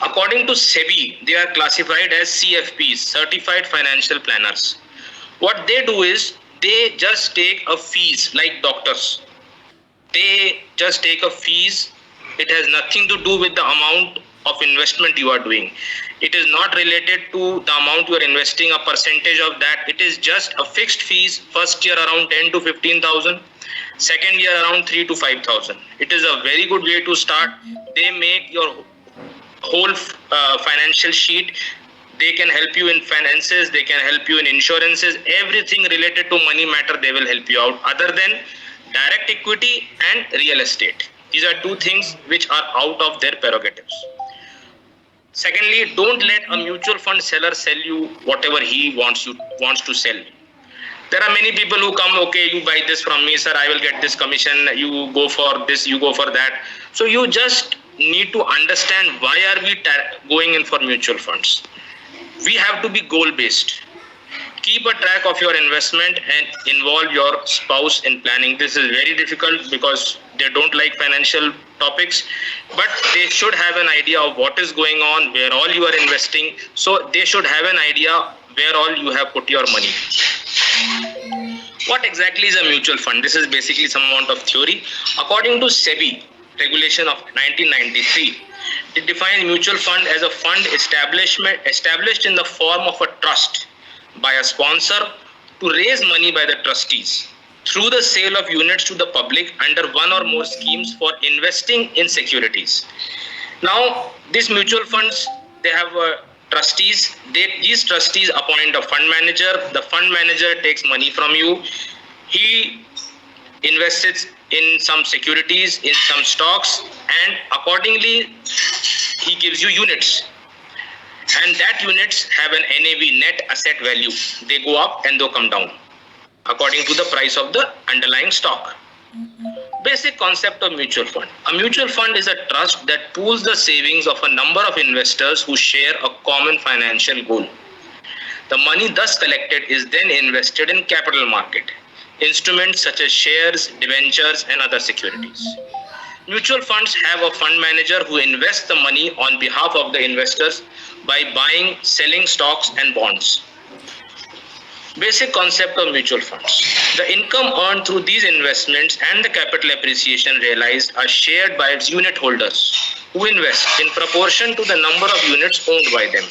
According to SEBI, they are classified as CFPs, Certified Financial Planners. What they do is they just take a fees like doctors. They just take a fees. It has nothing to do with the amount of investment you are doing. It is not related to the amount you are investing, a percentage of that. It is just a fixed fees. First year around 10 to 15,000. Second year around 3 to 5,000. It is a very good way to start. They make your whole financial sheet. They can help you in finances, they can help you in insurances, everything related to money matter they will help you out, other than direct equity and real estate. These are two things which are out of their prerogatives. Secondly, don't let a mutual fund seller sell you whatever he wants to sell. There are many people who come, okay, you buy this from me, sir, I will get this commission, you go for this, you go for that. So you just need to understand why are we going in for mutual funds. We have to be goal based. Keep a track of your investment and involve your spouse in planning. This is very difficult because they don't like financial topics, but they should have an idea of what is going on, where all you are investing. So they should have an idea where all you have put your money. What exactly is a mutual fund? This is basically some amount of theory. According to SEBI regulation of 1993, it defines mutual fund as a fund established in the form of a trust by a sponsor to raise money by the trustees through the sale of units to the public under one or more schemes for investing in securities. Now, these mutual funds, they have trustees. These trustees appoint a fund manager. The fund manager takes money from you. He invests in some securities, in some stocks, and accordingly he gives you units, and that units have an NAV, net asset value. They go up and they come down according to the price of the underlying stock. Basic concept of mutual fund. A mutual fund is a trust that pools the savings of a number of investors who share a common financial goal. The money thus collected is then invested in capital market instruments such as shares, debentures, and other securities. Mutual funds have a fund manager who invests the money on behalf of the investors by buying, selling stocks and bonds. Basic concept of mutual funds. The income earned through these investments and the capital appreciation realized are shared by its unit holders who invest in proportion to the number of units owned by them.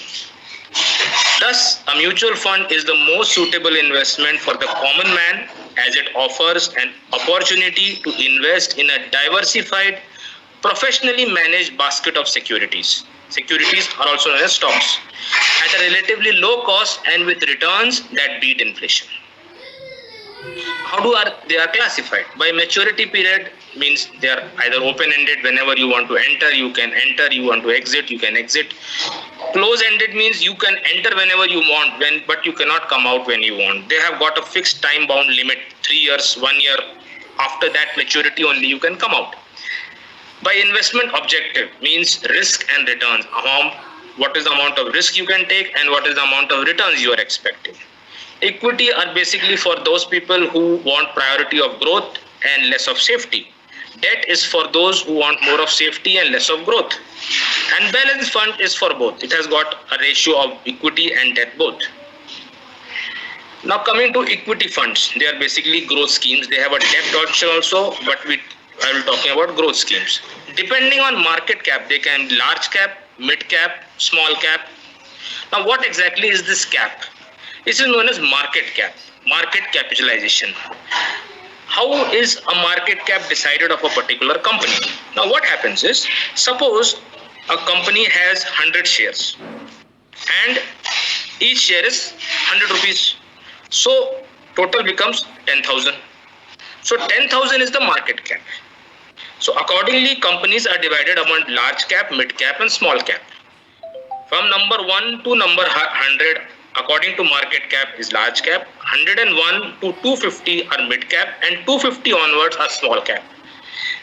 Thus, a mutual fund is the most suitable investment for the common man as it offers an opportunity to invest in a diversified, professionally managed basket of securities. Securities are also known as stocks at a relatively low cost and with returns that beat inflation. How they are classified? By maturity period means they are either open-ended. Whenever you want to enter, you can enter. You want to exit, you can exit. Close-ended means you can enter whenever you want, but you cannot come out when you want. They have got a fixed time-bound limit, 3 years, 1 year. After that maturity only you can come out. By investment objective means risk and returns. What is the amount of risk you can take and what is the amount of returns you are expecting. Equity are basically for those people who want priority of growth and less of safety. Debt is for those who want more of safety and less of growth. And balanced fund is for both. It has got a ratio of equity and debt both. Now coming to equity funds, they are basically growth schemes. They have a debt option also, but I will be talking about growth schemes. Depending on market cap, they can be large cap, mid cap, small cap. Now what exactly is this cap? This is known as market cap, market capitalization. How is a market cap decided of a particular company? Now what happens is, suppose a company has 100 shares and each share is 100 rupees. So total becomes 10,000. So 10,000 is the market cap. So accordingly, companies are divided among large cap, mid cap and small cap. From number 1 to number 100, according to market cap is large cap, 101 to 250 are mid cap, and 250 onwards are small cap.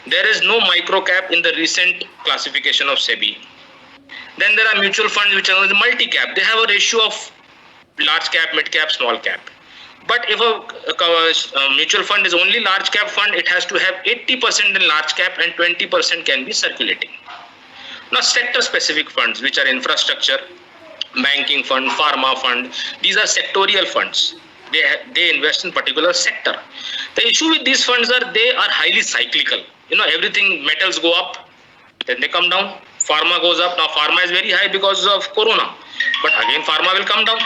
There is no micro cap in the recent classification of SEBI. Then there are mutual funds which are multi cap. They have a ratio of large cap, mid cap, small cap. But if a mutual fund is only large cap fund, it has to have 80% in large cap and 20% can be circulating. Now sector specific funds, which are infrastructure, banking fund, pharma fund, these are sectorial funds. They invest in particular sector. The issue with these funds are they are highly cyclical. Everything, metals go up, then they come down. Pharma goes up. Now pharma is very high because of corona, but again pharma will come down.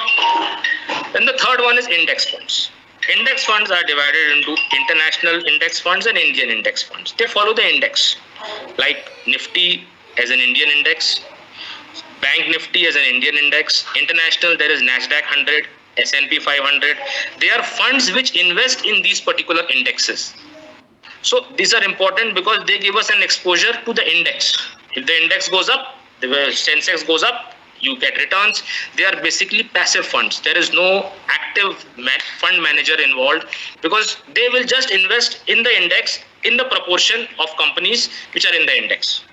Then the third one is index funds. Index funds are divided into international index funds and Indian index funds. They follow the index, like Nifty as an Indian index, Bank Nifty as an Indian index. International, there is Nasdaq 100, S&P 500. They are funds which invest in these particular indexes. So these are important because they give us an exposure to the index. If the index goes up, the Sensex goes up, you get returns. They are basically passive funds. There is no active fund manager involved because they will just invest in the index in the proportion of companies which are in the index.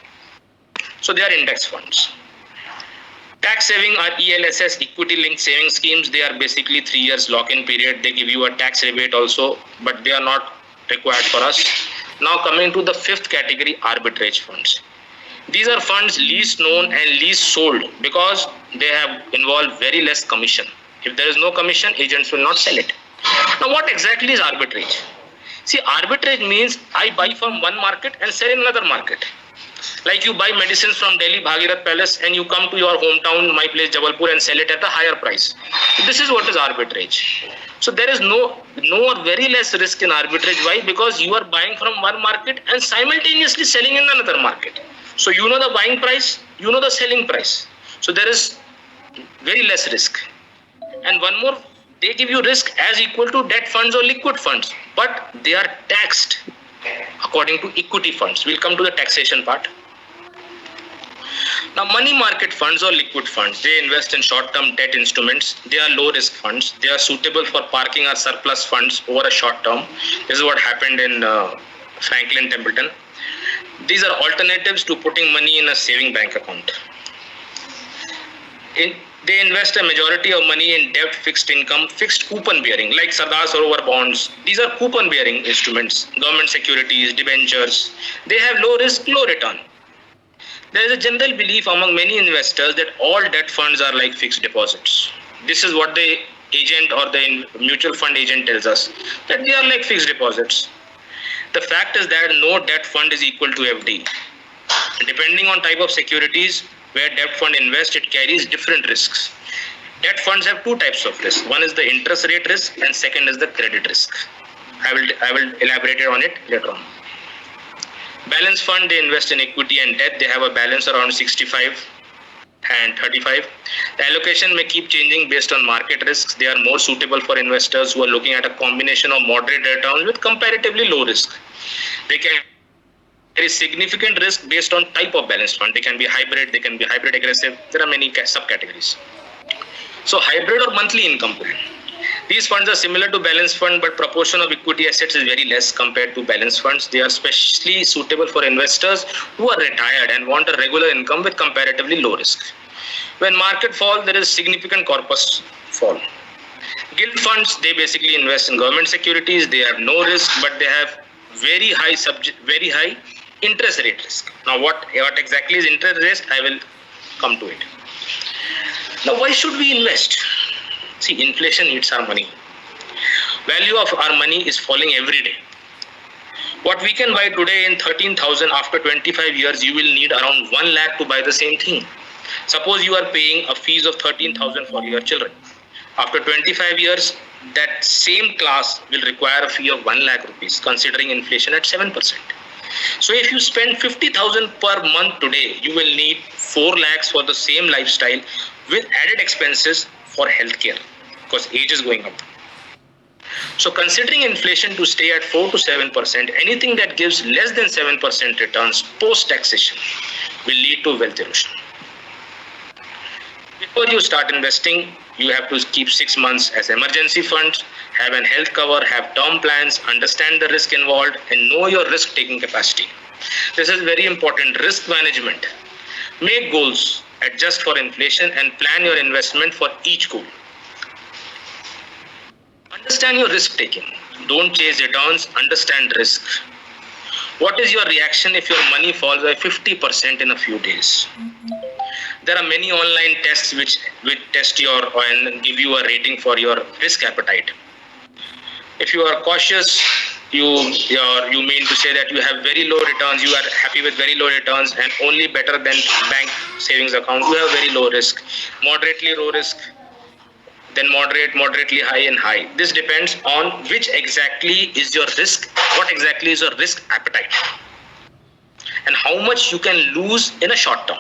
So they are index funds. Tax saving are ELSS, equity linked saving schemes. They are basically 3 years lock-in period. They give you a tax rebate also, but they are not required for us. Now coming to the fifth category, arbitrage funds. These are funds least known and least sold because they have involved very less commission. If there is no commission, agents will not sell it. Now what exactly is arbitrage? See, arbitrage means I buy from one market and sell in another market. Like you buy medicines from Delhi, Bhagirath Palace, and you come to your hometown, my place Jabalpur, and sell it at a higher price. So this is what is arbitrage. So there is no or very less risk in arbitrage. Why? Because you are buying from one market and simultaneously selling in another market. So you know the buying price, you know the selling price. So there is very less risk. And one more, they give you risk as equal to debt funds or liquid funds, but they are taxed according to equity funds. We'll come to the taxation part. Now money market funds or liquid funds, they invest in short-term debt instruments. They are low-risk funds. They are suitable for parking or surplus funds over a short term. This is what happened in Franklin Templeton. These are alternatives to putting money in a saving bank account. They invest a majority of money in debt, fixed income, fixed coupon bearing, like Sardar Sarovar bonds. These are coupon bearing instruments, government securities, debentures. They have low risk, low return. There is a general belief among many investors that all debt funds are like fixed deposits. This is what the agent or the mutual fund agent tells us, that they are like fixed deposits. The fact is that no debt fund is equal to FD. Depending on type of securities where debt fund invests, it carries different risks. Debt funds have two types of risk. One is the interest rate risk and second is the credit risk. I will elaborate on it later on. Balance fund, they invest in equity and debt. They have a balance around 65 and 35. The allocation may keep changing based on market risks. They are more suitable for investors who are looking at a combination of moderate returns with comparatively low risk. They can carry significant risk based on type of balance fund. They can be hybrid, they can be hybrid aggressive. There are many subcategories. So hybrid or monthly income pool. These funds are similar to balance fund, but proportion of equity assets is very less compared to balance funds. They are especially suitable for investors who are retired and want a regular income with comparatively low risk. When market fall, there is significant corpus fall. Gilt funds, they basically invest in government securities. They have no risk, but they have very high interest rate risk. Now, what exactly is interest risk? I will come to it. Now, why should we invest? See, inflation eats our money. Value of our money is falling every day. What we can buy today in 13,000, after 25 years, you will need around 1 lakh to buy the same thing. Suppose you are paying a fees of 13,000 for your children. After 25 years, that same class will require a fee of 1 lakh rupees, considering inflation at 7%. So if you spend 50,000 per month today, you will need 4 lakhs for the same lifestyle with added expenses for healthcare because age is going up. So considering inflation to stay at 4 to 7%, anything that gives less than 7% returns post taxation will lead to wealth erosion. Before you start investing, you have to keep 6 months as emergency funds, have an health cover, have term plans, understand the risk involved, and know your risk taking capacity. This is very important. Risk management. Make goals, adjust for inflation, and plan your investment for each goal. Understand your risk taking. Don't chase returns, understand risk. What is your reaction if your money falls by 50% in a few days? There are many online tests which test your and give you a rating for your risk appetite. If you are cautious, you mean to say that you have very low returns, you are happy with very low returns and only better than bank savings account, you have very low risk. Moderately low risk, then moderate, moderately high, and high. This depends on which exactly is your risk, what exactly is your risk appetite, and how much you can lose in a short term.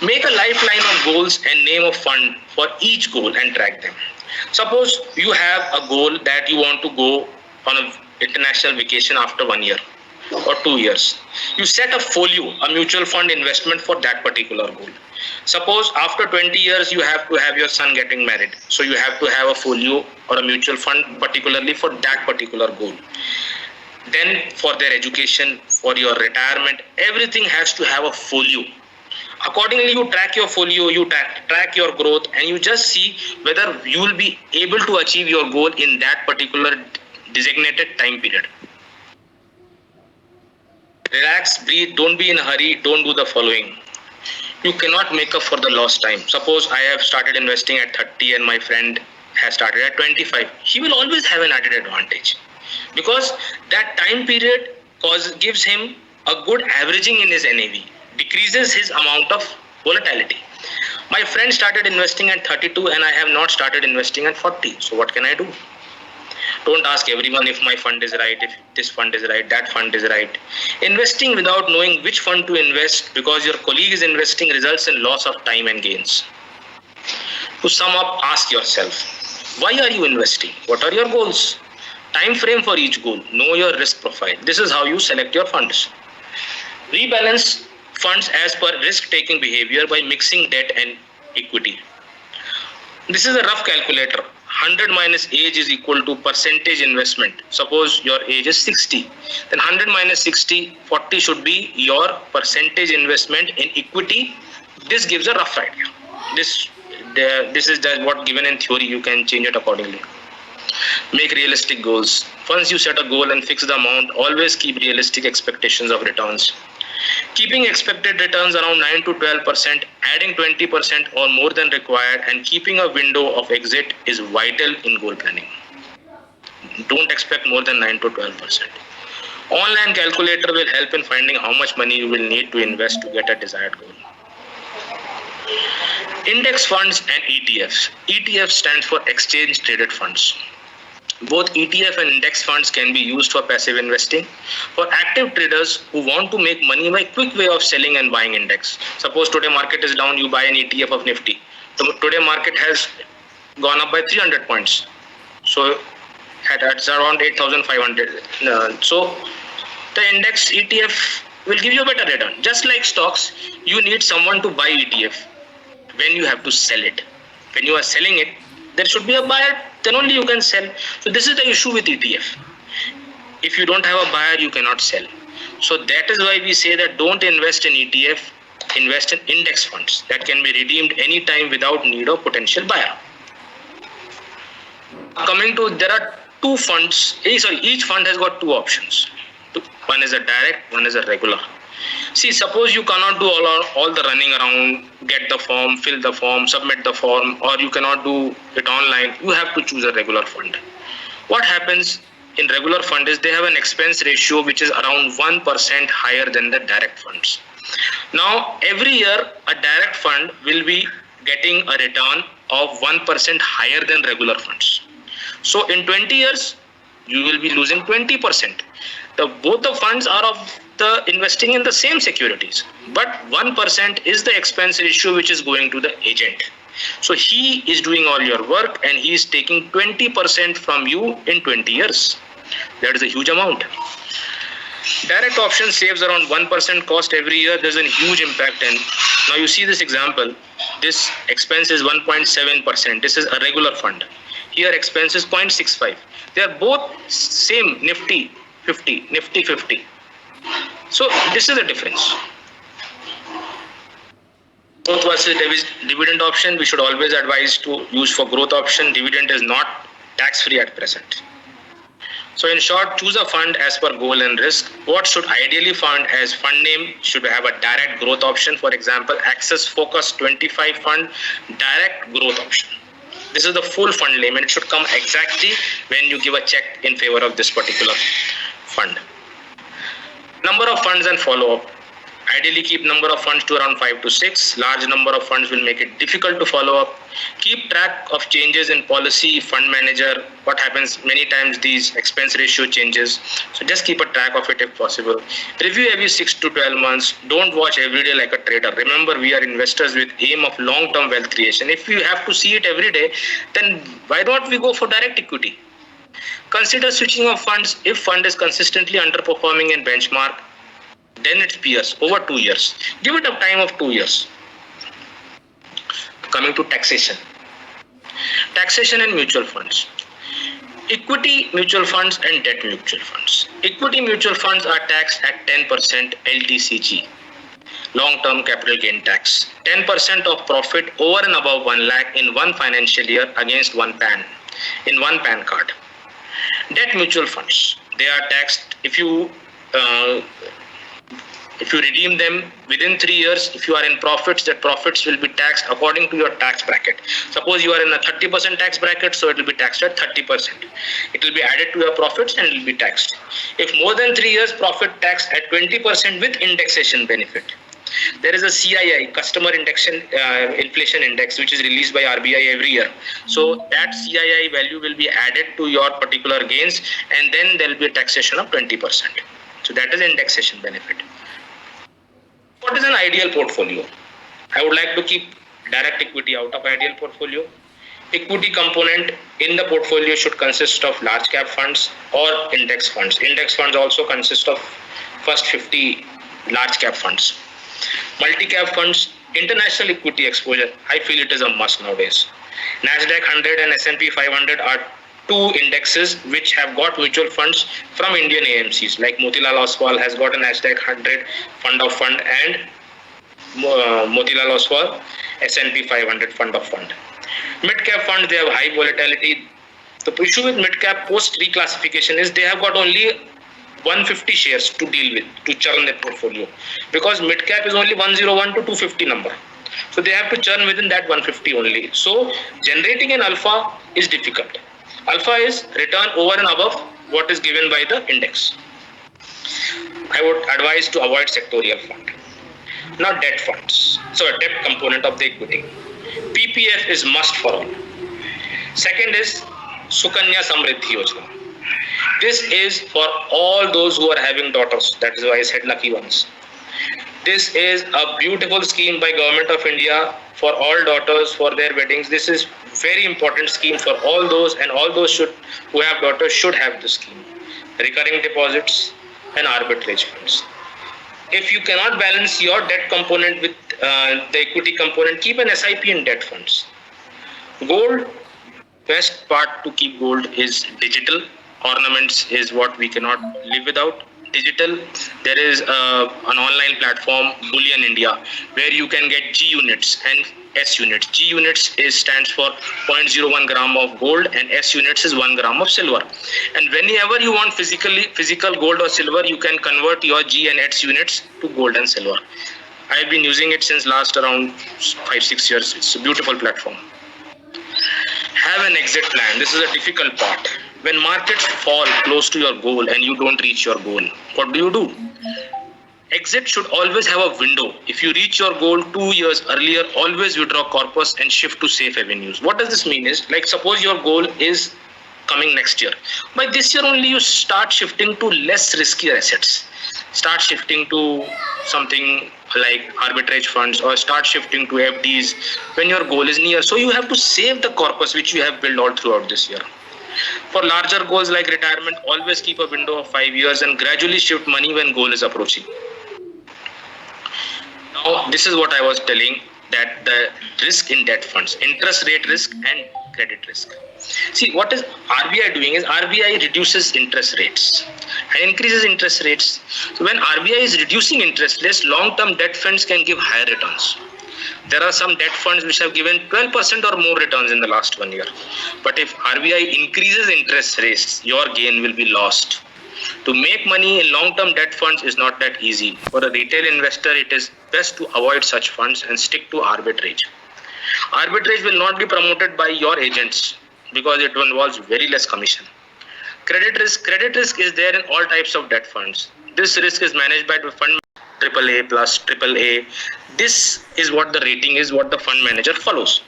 Make a lifeline of goals and name a fund for each goal and track them. Suppose you have a goal that you want to go on an international vacation after 1 year or 2 years. You set a folio, a mutual fund investment for that particular goal. Suppose after 20 years you have to have your son getting married. So you have to have a folio or a mutual fund particularly for that particular goal. Then for their education, for your retirement, everything has to have a folio. Accordingly, you track your folio, you track your growth, and you just see whether you will be able to achieve your goal in that particular designated time period. Relax, breathe, don't be in a hurry, don't do the following. You cannot make up for the lost time. Suppose I have started investing at 30 and my friend has started at 25. He will always have an added advantage because that time period gives him a good averaging in his NAV. Decreases his amount of volatility. My friend started investing at 32 and I have not started investing at 40. So what can I do? Don't ask everyone if my fund is right, if this fund is right, that fund is right. Investing without knowing which fund to invest because your colleague is investing results in loss of time and gains. To sum up, ask yourself, why are you investing? What are your goals? Time frame for each goal. Know your risk profile. This is how you select your funds. Rebalance funds as per risk-taking behavior by mixing debt and equity. This is a rough calculator. 100 minus age is equal to percentage investment. Suppose your age is 60. Then 100 minus 60, 40 should be your percentage investment in equity. This gives a rough idea. This is just what given in theory. You can change it accordingly. Make realistic goals. Once you set a goal and fix the amount, always keep realistic expectations of returns. Keeping expected returns around 9 to 12%, adding 20% or more than required, and keeping a window of exit is vital in goal planning. Don't expect more than 9 to 12%. Online calculator will help in finding how much money you will need to invest to get a desired goal. Index funds and ETFs. ETF stands for exchange traded funds. Both ETF and index funds can be used for passive investing. For active traders who want to make money by quick way of selling and buying index. Suppose today market is down, you buy an ETF of Nifty. Today market has gone up by 300 points. So that's around 8,500. So the index ETF will give you a better return. Just like stocks, you need someone to buy ETF when you have to sell it. When you are selling it, there should be a buyer, then only you can sell. So this is the issue with ETF. If you don't have a buyer, you cannot sell. So that is why we say that don't invest in ETF, invest in index funds that can be redeemed anytime without need of potential buyer. Coming to, there are two funds, each fund has got two options. One is a direct, one is a regular. See, suppose you cannot do all the running around, get the form, fill the form, submit the form, or you cannot do it online, you have to choose a regular fund. What happens in regular fund is they have an expense ratio which is around 1% higher than the direct funds. Now, every year, a direct fund will be getting a return of 1% higher than regular funds. So, in 20 years, you will be losing 20%. Both the funds are of the investing in the same securities, but 1% is the expense ratio which is going to the agent. So he is doing all your work and he is taking 20% from you in 20 years. That is a huge amount. Direct option saves around 1% cost every year. There's a huge impact. And now you see this example. this expense is 1.7%. This is a regular fund. Here expense is 0.65. They are both same Nifty 50, Nifty 50. So this is the difference. Growth versus dividend option, we should always advise to use for growth option. Dividend is not tax-free at present. So in short, choose a fund as per goal and risk. What should ideally fund as fund name should have a direct growth option. For example, Access Focus 25 fund, direct growth option. This is the full fund name and it should come exactly when you give a check in favor of this particular fund. Number of funds and follow-up. Ideally keep number of funds to around 5 to 6. Large number of funds will make it difficult to follow up. Keep track of changes in policy, fund manager. What happens many times, these expense ratio changes. So just keep a track of it if possible. Review every 6 to 12 months. Don't watch every day like a trader. Remember, we are investors with aim of long-term wealth creation. If we have to see it every day, then why don't we go for direct equity? Consider switching of funds if fund is consistently underperforming in benchmark. Then it's PS over 2 years. Give it a time of 2 years. Coming to taxation. Taxation and mutual funds. Equity mutual funds and debt mutual funds. Equity mutual funds are taxed at 10% LTCG, long-term capital gain tax. 10% of profit over and above 1 lakh in one financial year against one PAN, in one PAN card. Debt mutual funds, they are taxed if you redeem them within 3 years. If you are in profits, that profits will be taxed according to your tax bracket. Suppose you are in a 30% tax bracket, so it will be taxed at 30%. It will be added to your profits and it will be taxed. If more than 3 years, profit taxed at 20% with indexation benefit. There is a CII, Customer Inflation Index, which is released by RBI every year. So that CII value will be added to your particular gains, and then there will be a taxation of 20%. So that is indexation benefit. What is an ideal portfolio? I would like to keep direct equity out of ideal portfolio. Equity component in the portfolio should consist of large cap funds or index funds. Index funds also consist of first 50 large cap funds. Multi-cap funds, international equity exposure, I feel it is a must nowadays. Nasdaq 100 and S&P 500 are two indexes which have got mutual funds from Indian AMCs, like Motilal Oswal has got a Nasdaq 100 fund of fund and Motilal Oswal S&P 500 fund of fund. Mid-cap funds, they have high volatility. The issue with mid-cap post reclassification is they have got only 150 shares to deal with, to churn their portfolio, because mid-cap is only 101 to 250 number. So they have to churn within that 150 only. So generating an alpha is difficult. Alpha is return over and above what is given by the index. I would advise to avoid sectorial fund. Now debt funds. So a debt component of the equity. PPF is must for all. Second is Sukanya Samriddhi Yojana. This is for all those who are having daughters. That is why I said lucky ones. This is a beautiful scheme by Government of India for all daughters for their weddings. This is very important scheme for all those, and all those who have daughters should have this scheme. Recurring deposits and arbitrage funds. If you cannot balance your debt component with the equity component, keep an SIP in debt funds. Gold, best part to keep gold is digital. Ornaments is what we cannot live without. Digital, there is an online platform, Bullion India, where you can get G units and S units. G units stands for 0.01 gram of gold and S units is 1 gram of silver. And whenever you want physical gold or silver, you can convert your G and S units to gold and silver. I've been using it since last around 5-6 years. It's a beautiful platform. Have an exit plan. This is a difficult part. When markets fall close to your goal and you don't reach your goal, what do? Exit should always have a window. If you reach your goal 2 years earlier, always withdraw corpus and shift to safe avenues. What does this mean is, like suppose your goal is coming next year. By this year only you start shifting to less riskier assets. Start shifting to something like arbitrage funds or start shifting to FDs when your goal is near. So you have to save the corpus which you have built all throughout this year. For larger goals like retirement, always keep a window of 5 years and gradually shift money when goal is approaching. Now, this is what I was telling. that the risk in debt funds, interest rate risk and credit risk. See, what is RBI doing is RBI reduces interest rates and increases interest rates. So when RBI is reducing interest rates, long-term debt funds can give higher returns. There are some debt funds which have given 12% or more returns in the last 1 year. But if RBI increases interest rates, your gain will be lost. To make money in long-term debt funds is not that easy. For a retail investor, it is best to avoid such funds and stick to arbitrage. Arbitrage will not be promoted by your agents because it involves very less commission. Credit risk is there in all types of debt funds. This risk is managed by the fund AAA plus AAA. This is what the rating is, what the fund manager follows.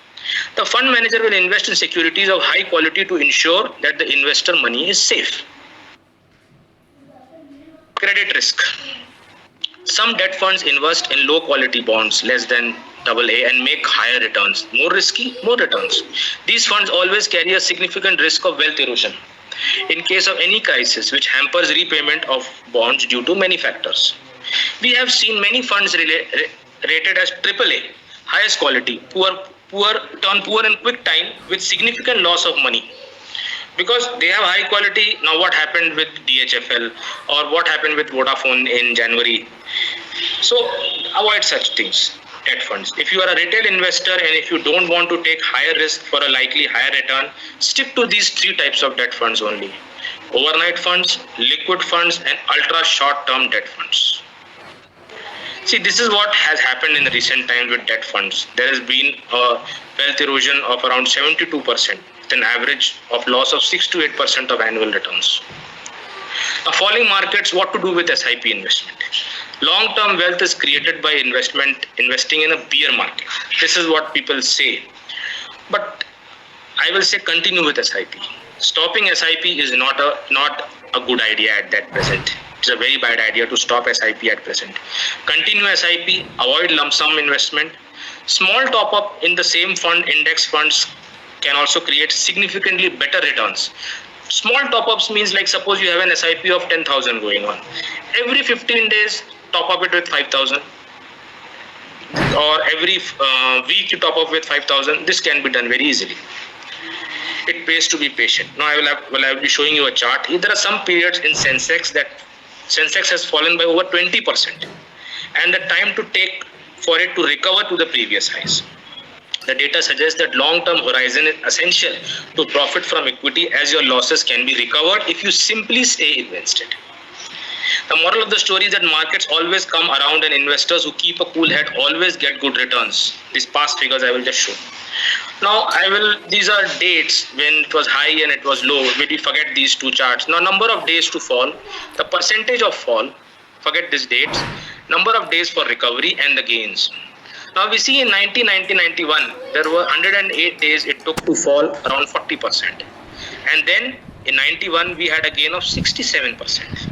The fund manager will invest in securities of high quality to ensure that the investor money is safe. Credit risk. Some debt funds invest in low quality bonds less than AA and make higher returns. More risky, more returns. These funds always carry a significant risk of wealth erosion in case of any crisis which hampers repayment of bonds due to many factors. We have seen many funds rated as AAA, highest quality, turn poor in quick time with significant loss of money. Because they have high quality. Now what happened with DHFL or what happened with Vodafone in January? So avoid such things, debt funds. If you are a retail investor and if you don't want to take higher risk for a likely higher return, stick to these three types of debt funds only. Overnight funds, liquid funds and ultra short-term debt funds. See, this is what has happened in the recent times with debt funds. There has been a wealth erosion of around 72%, with an average of loss of 6 to 8% of annual returns. Now, falling markets, what to do with SIP investment? Long-term wealth is created by investing in a bear market. This is what people say. But I will say continue with SIP. Stopping SIP is not a good idea at that present. It's a very bad idea to stop SIP at present. Continue SIP, avoid lump sum investment. Small top-up in the same fund, index funds, can also create significantly better returns. Small top-ups means, like, suppose you have an SIP of 10,000 going on. Every 15 days, top up it with 5,000. Or every week you top up with 5,000. This can be done very easily. It pays to be patient. Now I will be showing you a chart. There are some periods in Sensex that Sensex has fallen by over 20%. And the time to take for it to recover to the previous highs. The data suggests that long-term horizon is essential to profit from equity, as your losses can be recovered if you simply stay invested. The moral of the story is that markets always come around and investors who keep a cool head always get good returns. These past figures I will just show. Now these are dates when it was high and it was low. Maybe forget these two charts. Now number of days to fall, the percentage of fall, forget these dates, number of days for recovery and the gains. Now we see in 1990-91, there were 108 days it took to fall around 40%. And then in 91, we had a gain of 67%.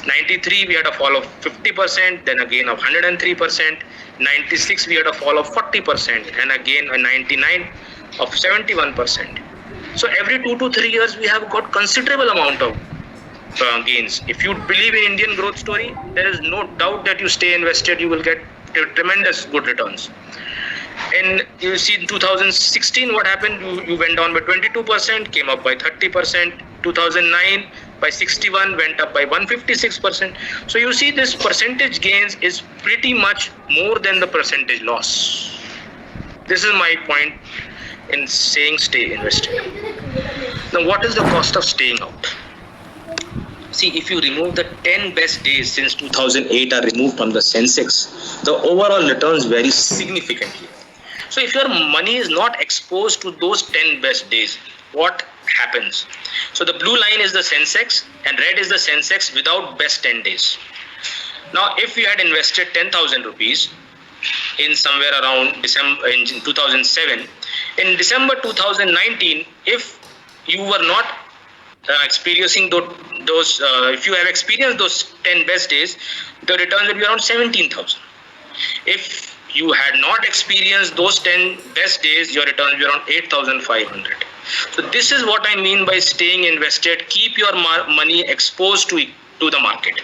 93, we had a fall of 50%, then a gain of 103%. 96, we had a fall of 40%, and again a 99 of 71%. So every 2 to 3 years, we have got considerable amount of gains. If you believe in Indian growth story, there is no doubt that you stay invested, you will get tremendous good returns. And you see in 2016 what happened, you went down by 22%, came up by 30%, 2009 by 61, went up by 156%. So you see this percentage gains is pretty much more than the percentage loss. This is my point in saying stay invested. Now what is the cost of staying out? See, if you remove the 10 best days since 2008 are removed from the Sensex, the overall returns vary significantly. So if your money is not exposed to those 10 best days, what happens? So the blue line is the Sensex and red is the Sensex without best 10 days. Now, if you had invested 10,000 rupees in somewhere around December in 2007, in December 2019, if you were not experiencing those, if you have experienced those 10 best days, the returns will be around 17,000. If you had not experienced those 10 best days, your return will be around 8,500. So this is what I mean by staying invested. Keep your money exposed to the market.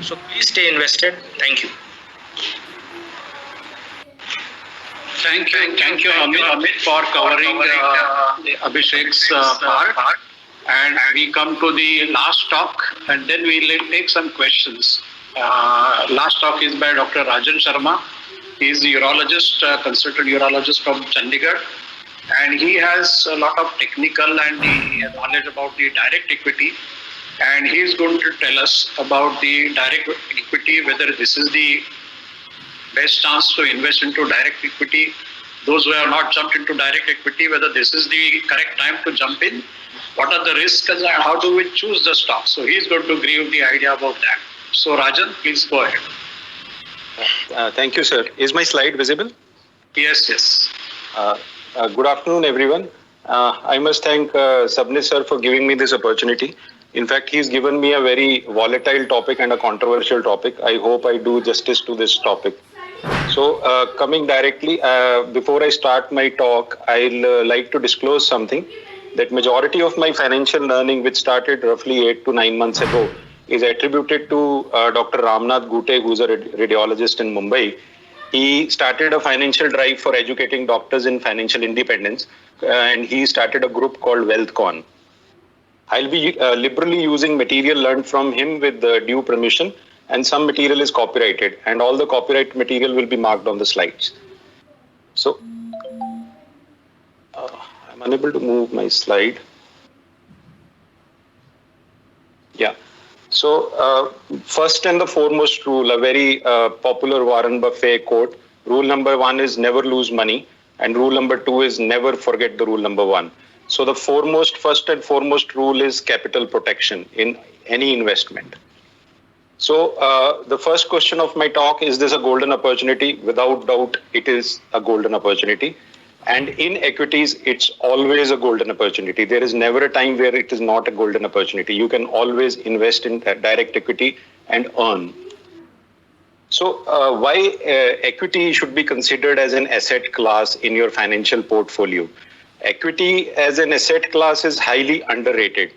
So please stay invested. Thank you. Thank you, Amit, for covering Abhishek's part. And we come to the last talk, and then we'll take some questions. Last talk is by Dr. Rajan Sharma. He is a urologist, consultant urologist from Chandigarh, and he has a lot of technical and the knowledge about the direct equity. And he is going to tell us about the direct equity, whether this is the best chance to invest into direct equity. Those who have not jumped into direct equity, whether this is the correct time to jump in, what are the risks, and how do we choose the stock. So he is going to give the idea about that. So Rajan, please go ahead. Thank you, sir. Is my slide visible? Yes. Good afternoon, everyone. I must thank Sabnis sir for giving me this opportunity. In fact, he's given me a very volatile topic and a controversial topic. I hope I do justice to this topic. So, coming directly, before I start my talk, I'll like to disclose something, that majority of my financial learning, which started roughly 8 to 9 months ago, is attributed to Dr. Ramnath Gute, who's a radiologist in Mumbai. He started a financial drive for educating doctors in financial independence, and he started a group called WealthCon. I'll be liberally using material learned from him with due permission, and some material is copyrighted, and all the copyright material will be marked on the slides. So, I'm unable to move my slide. Yeah. So, first and the foremost rule, a very popular Warren Buffett quote, rule number 1 is never lose money, and rule number 2 is never forget the rule number 1. So the first and foremost rule is capital protection in any investment. So the first question of my talk, is this a golden opportunity? Without doubt, it is a golden opportunity. And in equities, it's always a golden opportunity. There is never a time where it is not a golden opportunity. You can always invest in direct equity and earn. So why equity should be considered as an asset class in your financial portfolio? Equity as an asset class is highly underrated.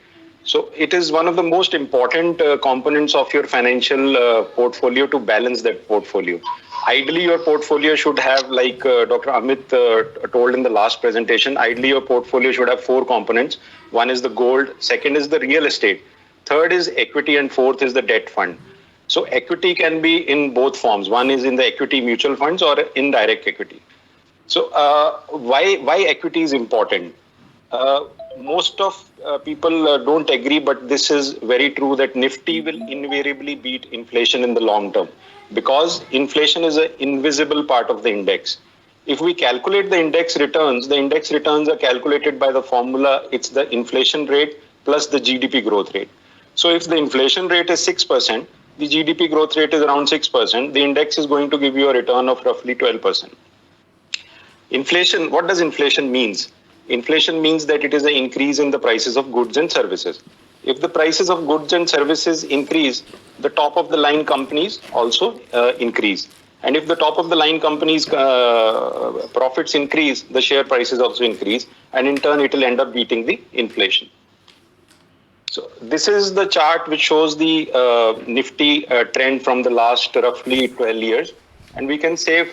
So it is one of the most important components of your financial portfolio to balance that portfolio. Ideally, your portfolio should have, like Dr. Amit told in the last presentation, ideally your portfolio should have 4 components. One is the gold, second is the real estate, third is equity, and fourth is the debt fund. So equity can be in both forms. One is in the equity mutual funds or indirect equity. So why equity is important? Most of people don't agree, but this is very true, that Nifty will invariably beat inflation in the long term, because inflation is an invisible part of the index. If we calculate the index returns are calculated by the formula, it's the inflation rate plus the GDP growth rate. So if the inflation rate is 6%, the GDP growth rate is around 6%, the index is going to give you a return of roughly 12%. Inflation, what does inflation means? Inflation means that it is an increase in the prices of goods and services. If the prices of goods and services increase, the top of the line companies also increase. And if the top of the line companies profits increase, the share prices also increase, and in turn it will end up beating the inflation. So this is the chart which shows the Nifty trend from the last roughly 12 years. And we can see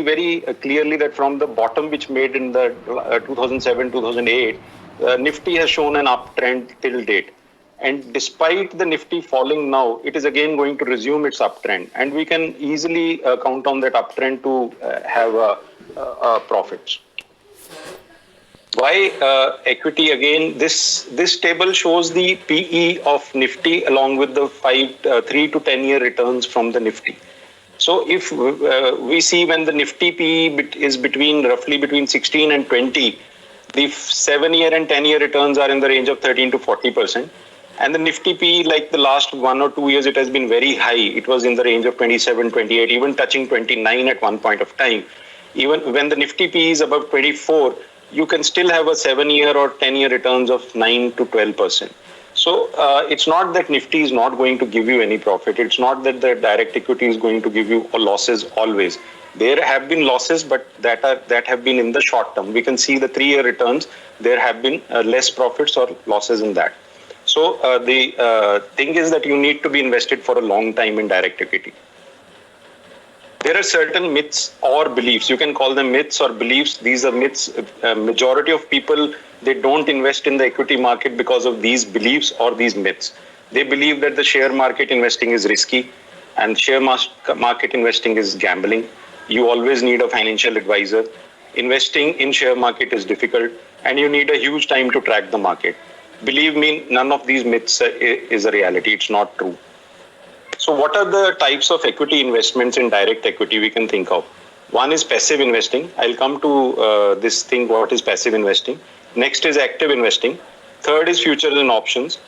very clearly that from the bottom, which made in the 2007-2008, Nifty has shown an uptrend till date. And despite the Nifty falling now, it is again going to resume its uptrend. And we can easily count on that uptrend to have profits. Why equity? Again, this table shows the PE of Nifty along with the 3 to 10 year returns from the Nifty. So if we see when the Nifty PE is roughly between 16 and 20, the 7 year and 10 year returns are in the range of 13 to 40%. And the Nifty PE, like the last 1 or 2 years, it has been very high. It was in the range of 27, 28, even touching 29 at one point of time. Even when the Nifty PE is above 24, you can still have a 7 year or 10 year returns of 9 to 12%. So it's not that Nifty is not going to give you any profit. It's not that the direct equity is going to give you losses always. There have been losses, but that have been in the short term. We can see the 3 year returns. There have been less profits or losses in that. So the thing is that you need to be invested for a long time in direct equity. There are certain myths or beliefs. You can call them myths or beliefs. These are myths. Majority of people, they don't invest in the equity market because of these beliefs or these myths. They believe that the share market investing is risky and share market investing is gambling. You always need a financial advisor. Investing in share market is difficult and you need a huge time to track the market. Believe me, none of these myths is a reality. It's not true. So what are the types of equity investments in direct equity we can think of? One is passive investing. I'll come to this thing, what is passive investing. Next is active investing. Third is futures and options.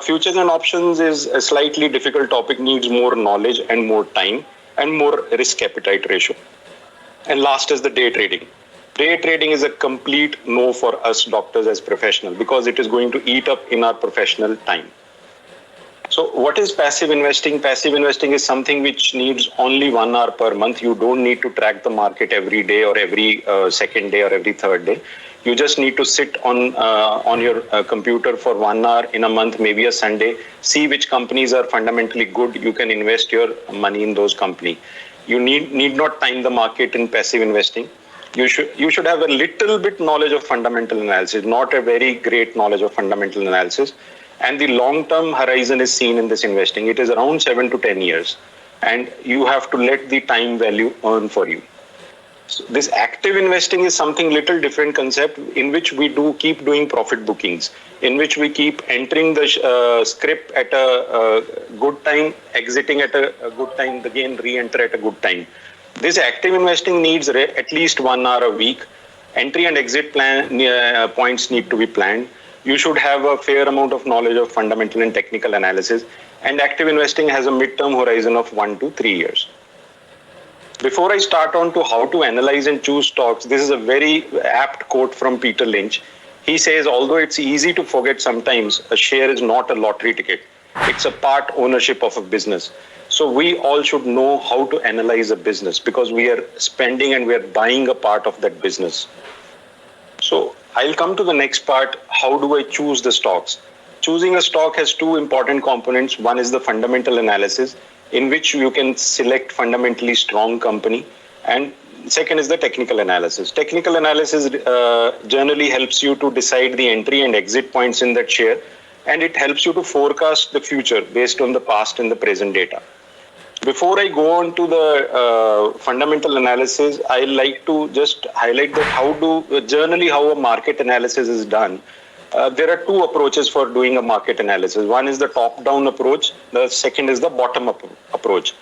Futures and options is a slightly difficult topic, needs more knowledge and more time and more risk appetite ratio. And last is the day trading. Day trading is a complete no for us doctors as professionals because it is going to eat up in our professional time. So what is passive investing? Passive investing is something which needs only 1 hour per month. You don't need to track the market every day or every second day or every third day. You just need to sit on your computer for 1 hour in a month, maybe a Sunday, see which companies are fundamentally good. You can invest your money in those companies. You need not time the market in passive investing. You should have a little bit knowledge of fundamental analysis, not a very great knowledge of fundamental analysis. And the long-term horizon is seen in this investing. It is around 7 to 10 years. And you have to let the time value earn for you. So this active investing is something little different concept in which we keep doing profit bookings, in which we keep entering the script at a good time, exiting at a good time, again re-enter at a good time. This active investing needs at least 1 hour a week. Entry and exit points need to be planned. You should have a fair amount of knowledge of fundamental and technical analysis. And active investing has a midterm horizon of 1 to 3 years. Before I start on to how to analyze and choose stocks, this is a very apt quote from Peter Lynch. He says, although it's easy to forget sometimes, a share is not a lottery ticket. It's a part ownership of a business. So we all should know how to analyze a business because we are spending and we are buying a part of that business. So I'll come to the next part. How do I choose the stocks? Choosing a stock has two important components. One is the fundamental analysis, in which you can select fundamentally strong company. And second is the technical analysis. Technical analysis generally helps you to decide the entry and exit points in that share. And it helps you to forecast the future based on the past and the present data. Before I go on to the fundamental analysis, I like to just highlight that how a market analysis is done. There are two approaches for doing a market analysis. One is the top-down approach. The second is the bottom-up approach.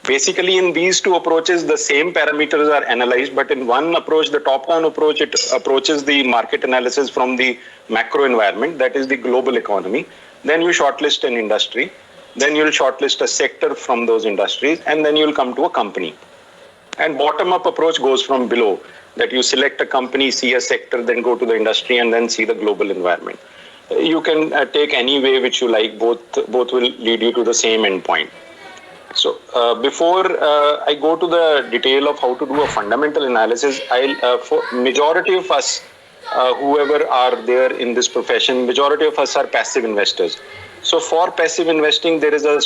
Basically, in these two approaches, the same parameters are analyzed, but in one approach, the top-down approach, it approaches the market analysis from the macro environment, that is the global economy. Then you shortlist an industry. Then you'll shortlist a sector from those industries, and then you'll come to a company. And bottom-up approach goes from below, that you select a company, see a sector, then go to the industry, and then see the global environment. You can take any way which you like. Both will lead you to the same endpoint. So before I go to the detail of how to do a fundamental analysis, for majority of us, whoever are there in this profession, majority of us are passive investors. So for passive investing, there is a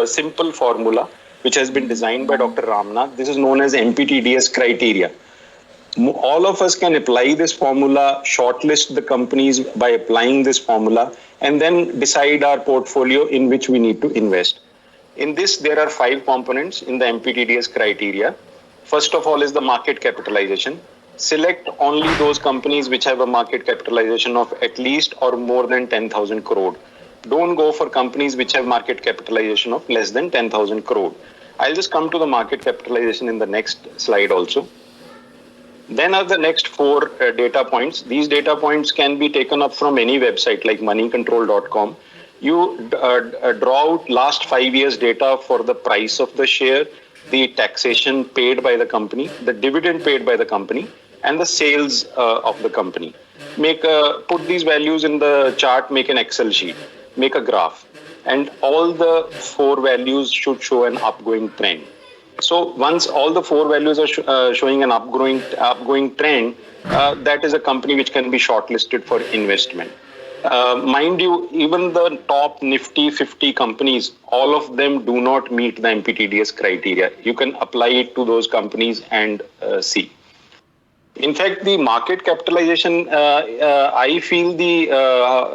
simple formula which has been designed by Dr. Ramnath. This is known as MPTDS criteria. All of us can apply this formula, shortlist the companies by applying this formula, and then decide our portfolio in which we need to invest. In this, there are 5 components in the MPTDS criteria. First of all is the market capitalization. Select only those companies which have a market capitalization of at least or more than 10,000 crore. Don't go for companies which have market capitalization of less than 10,000 crore. I'll just come to the market capitalization in the next slide also. Then are the next 4 data points. These data points can be taken up from any website like moneycontrol.com. You draw out last 5 years data for the price of the share, the taxation paid by the company, the dividend paid by the company, and the sales of the company. Put these values in the chart, make an Excel sheet, make a graph, and all the 4 values should show an upgoing trend. So once all the 4 values are showing an upgoing trend, that is a company which can be shortlisted for investment. Mind you, even the top Nifty 50 companies, all of them do not meet the MPTDS criteria. You can apply it to those companies and see. In fact, the market capitalization, I feel the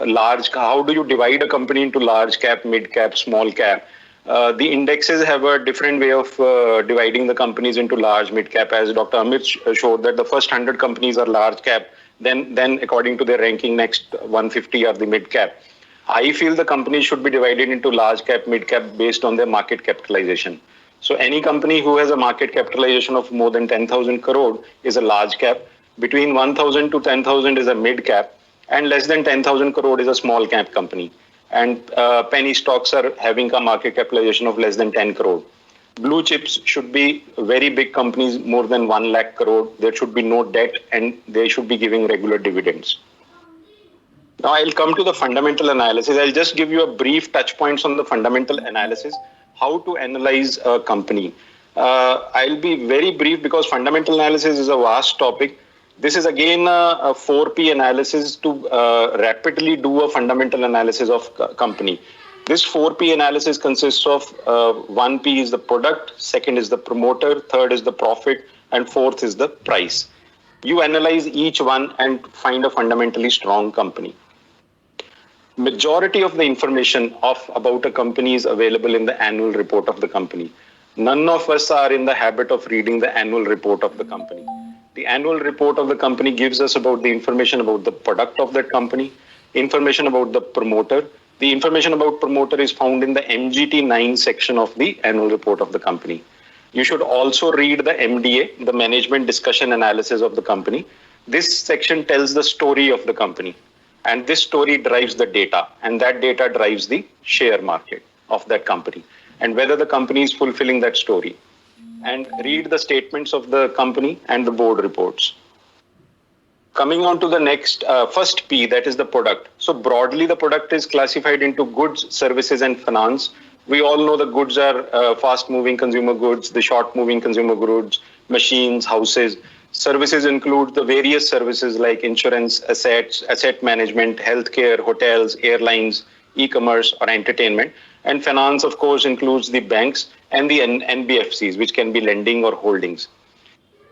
large, how do you divide a company into large cap, mid cap, small cap? The indexes have a different way of dividing the companies into large, mid cap, as Dr. Amit showed that the first 100 companies are large cap, then according to their ranking, next 150 are the mid cap. I feel the companies should be divided into large cap, mid cap based on their market capitalization. So any company who has a market capitalization of more than 10,000 crore is a large cap. Between 1,000 to 10,000 is a mid cap, and less than 10,000 crore is a small cap company. And penny stocks are having a market capitalization of less than 10 crore. Blue chips should be very big companies, more than 1 lakh crore. There should be no debt, and they should be giving regular dividends. Now I'll come to the fundamental analysis. I'll just give you a brief touch points on the fundamental analysis, how to analyze a company. I'll be very brief because fundamental analysis is a vast topic. This is again a 4P analysis to rapidly do a fundamental analysis of company. This 4P analysis consists of 1P is the product, second is the promoter, third is the profit, and fourth is the price. You analyze each one and find a fundamentally strong company. Majority of the information about a company is available in the annual report of the company. None of us are in the habit of reading the annual report of the company. The annual report of the company gives us about the information about the product of that company, information about the promoter. The information about promoter is found in the MGT 9 section of the annual report of the company. You should also read the MDA, the management discussion analysis of the company. This section tells the story of the company. And this story drives the data, and that data drives the share market of that company and whether the company is fulfilling that story. And read the statements of the company and the board reports. Coming on to the next, first P, that is the product. So broadly, the product is classified into goods, services, and finance. We all know the goods are fast-moving consumer goods, the short-moving consumer goods, machines, houses. Services include the various services like insurance, asset management, healthcare, hotels, airlines, e-commerce, or entertainment. And finance, of course, includes the banks and the NBFCs, which can be lending or holdings.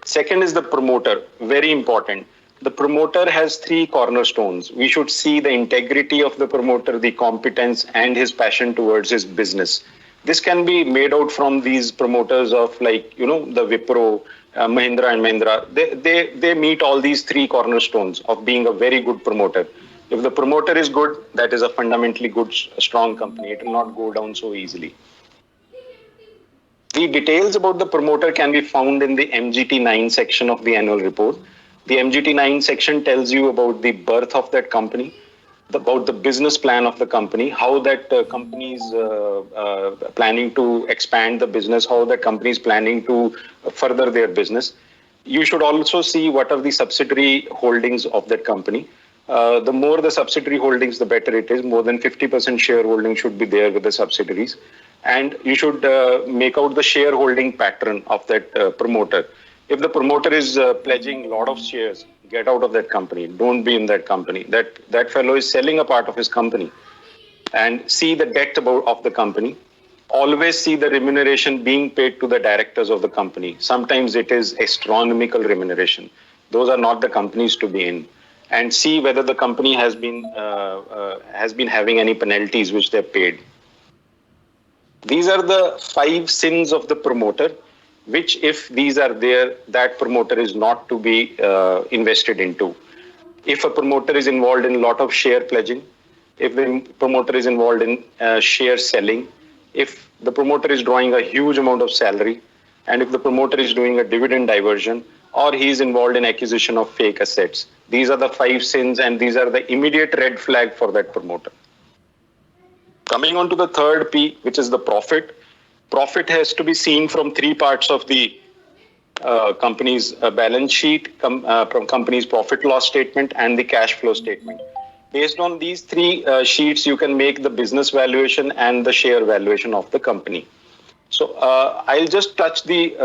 Second is the promoter, very important. The promoter has 3 cornerstones. We should see the integrity of the promoter, the competence, and his passion towards his business. This can be made out from these promoters of the Wipro, Mahindra and Mahindra. They meet all these 3 cornerstones of being a very good promoter. If the promoter is good, that is a fundamentally good, strong company. It will not go down so easily. The details about the promoter can be found in the MGT 9 section of the annual report. The MGT 9 section tells you about the birth of that company, about the business plan of the company, how that company is planning to expand the business, how that company is planning to further their business. You should also see what are the subsidiary holdings of that company. The more the subsidiary holdings, the better it is. More than 50% shareholding should be there with the subsidiaries. And you should make out the shareholding pattern of that promoter. If the promoter is pledging a lot of shares, get out of that company. Don't be in that company. That fellow is selling a part of his company. And see the debt of the company. Always see the remuneration being paid to the directors of the company. Sometimes it is astronomical remuneration. Those are not the companies to be in. And see whether the company has been having any penalties which they've paid. These are the 5 sins of the promoter, which if these are there, that promoter is not to be invested into. If a promoter is involved in a lot of share pledging, if the promoter is involved in share selling, if the promoter is drawing a huge amount of salary, and if the promoter is doing a dividend diversion, or he is involved in acquisition of fake assets. These are the 5 sins, and these are the immediate red flag for that promoter. Coming on to the third P, which is the profit. Profit has to be seen from 3 parts of the company's balance sheet, from company's profit loss statement and the cash flow statement. Based on these 3 sheets, you can make the business valuation and the share valuation of the company. So I'll just touch the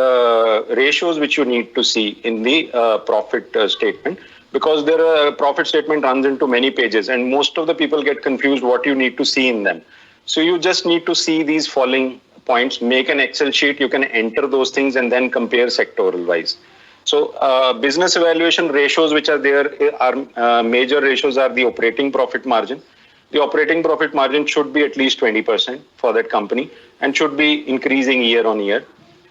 ratios which you need to see in the profit statement, because their profit statement runs into many pages and most of the people get confused what you need to see in them. So you just need to see these following points, make an Excel sheet, you can enter those things and then compare sectoral wise. So business evaluation ratios which are there are major ratios are the operating profit margin. The operating profit margin should be at least 20% for that company and should be increasing year on year.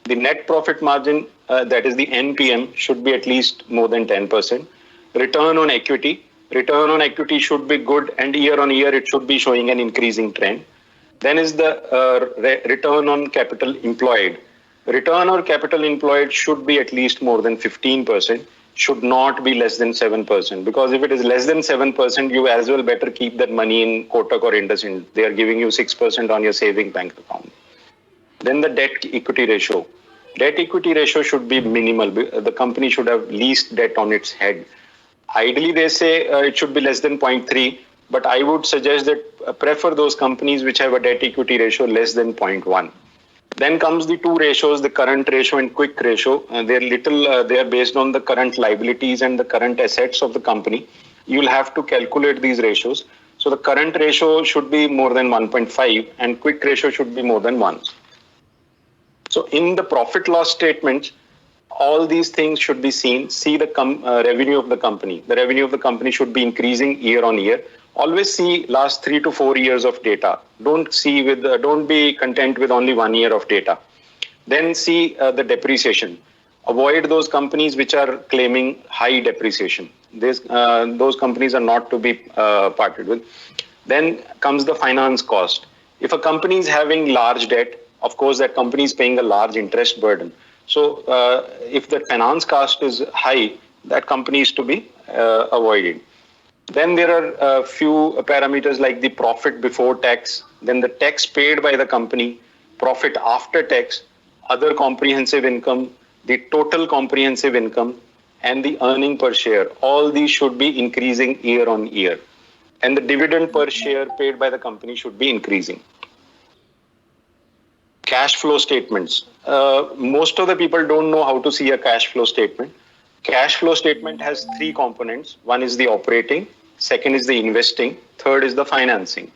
The net profit margin, that is the NPM, should be at least more than 10%. Return on equity should be good and year on year it should be showing an increasing trend. Then is the return on capital employed. Return on capital employed should be at least more than 15%, should not be less than 7%, because if it is less than 7%, you as well better keep that money in Kotak or IndusInd. They are giving you 6% on your saving bank account. Then the debt equity ratio. Debt equity ratio should be minimal. The company should have least debt on its head. Ideally, they say it should be less than 0.3, but I would suggest that prefer those companies which have a debt equity ratio less than 0.1. Then comes the two ratios, the current ratio and quick ratio. They are based on the current liabilities and the current assets of the company. You'll have to calculate these ratios. So the current ratio should be more than 1.5 and quick ratio should be more than 1. So in the profit loss statement, all these things should be seen. See the revenue of the company. The revenue of the company should be increasing year on year. Always see last 3 to 4 years of data. Don't be content with only 1 year of data. Then see the depreciation. Avoid those companies which are claiming high depreciation. Those companies are not to be parted with. Then comes the finance cost. If a company is having large debt, of course that company is paying a large interest burden. So if the finance cost is high, that company is to be avoided. Then there are a few parameters like the profit before tax, then the tax paid by the company, profit after tax, other comprehensive income, the total comprehensive income, and the earning per share. All these should be increasing year on year. And the dividend per share paid by the company should be increasing. Cash flow statements. Most of the people don't know how to see a cash flow statement. Cash flow statement has three components. One is the operating, second is the investing, third is the financing.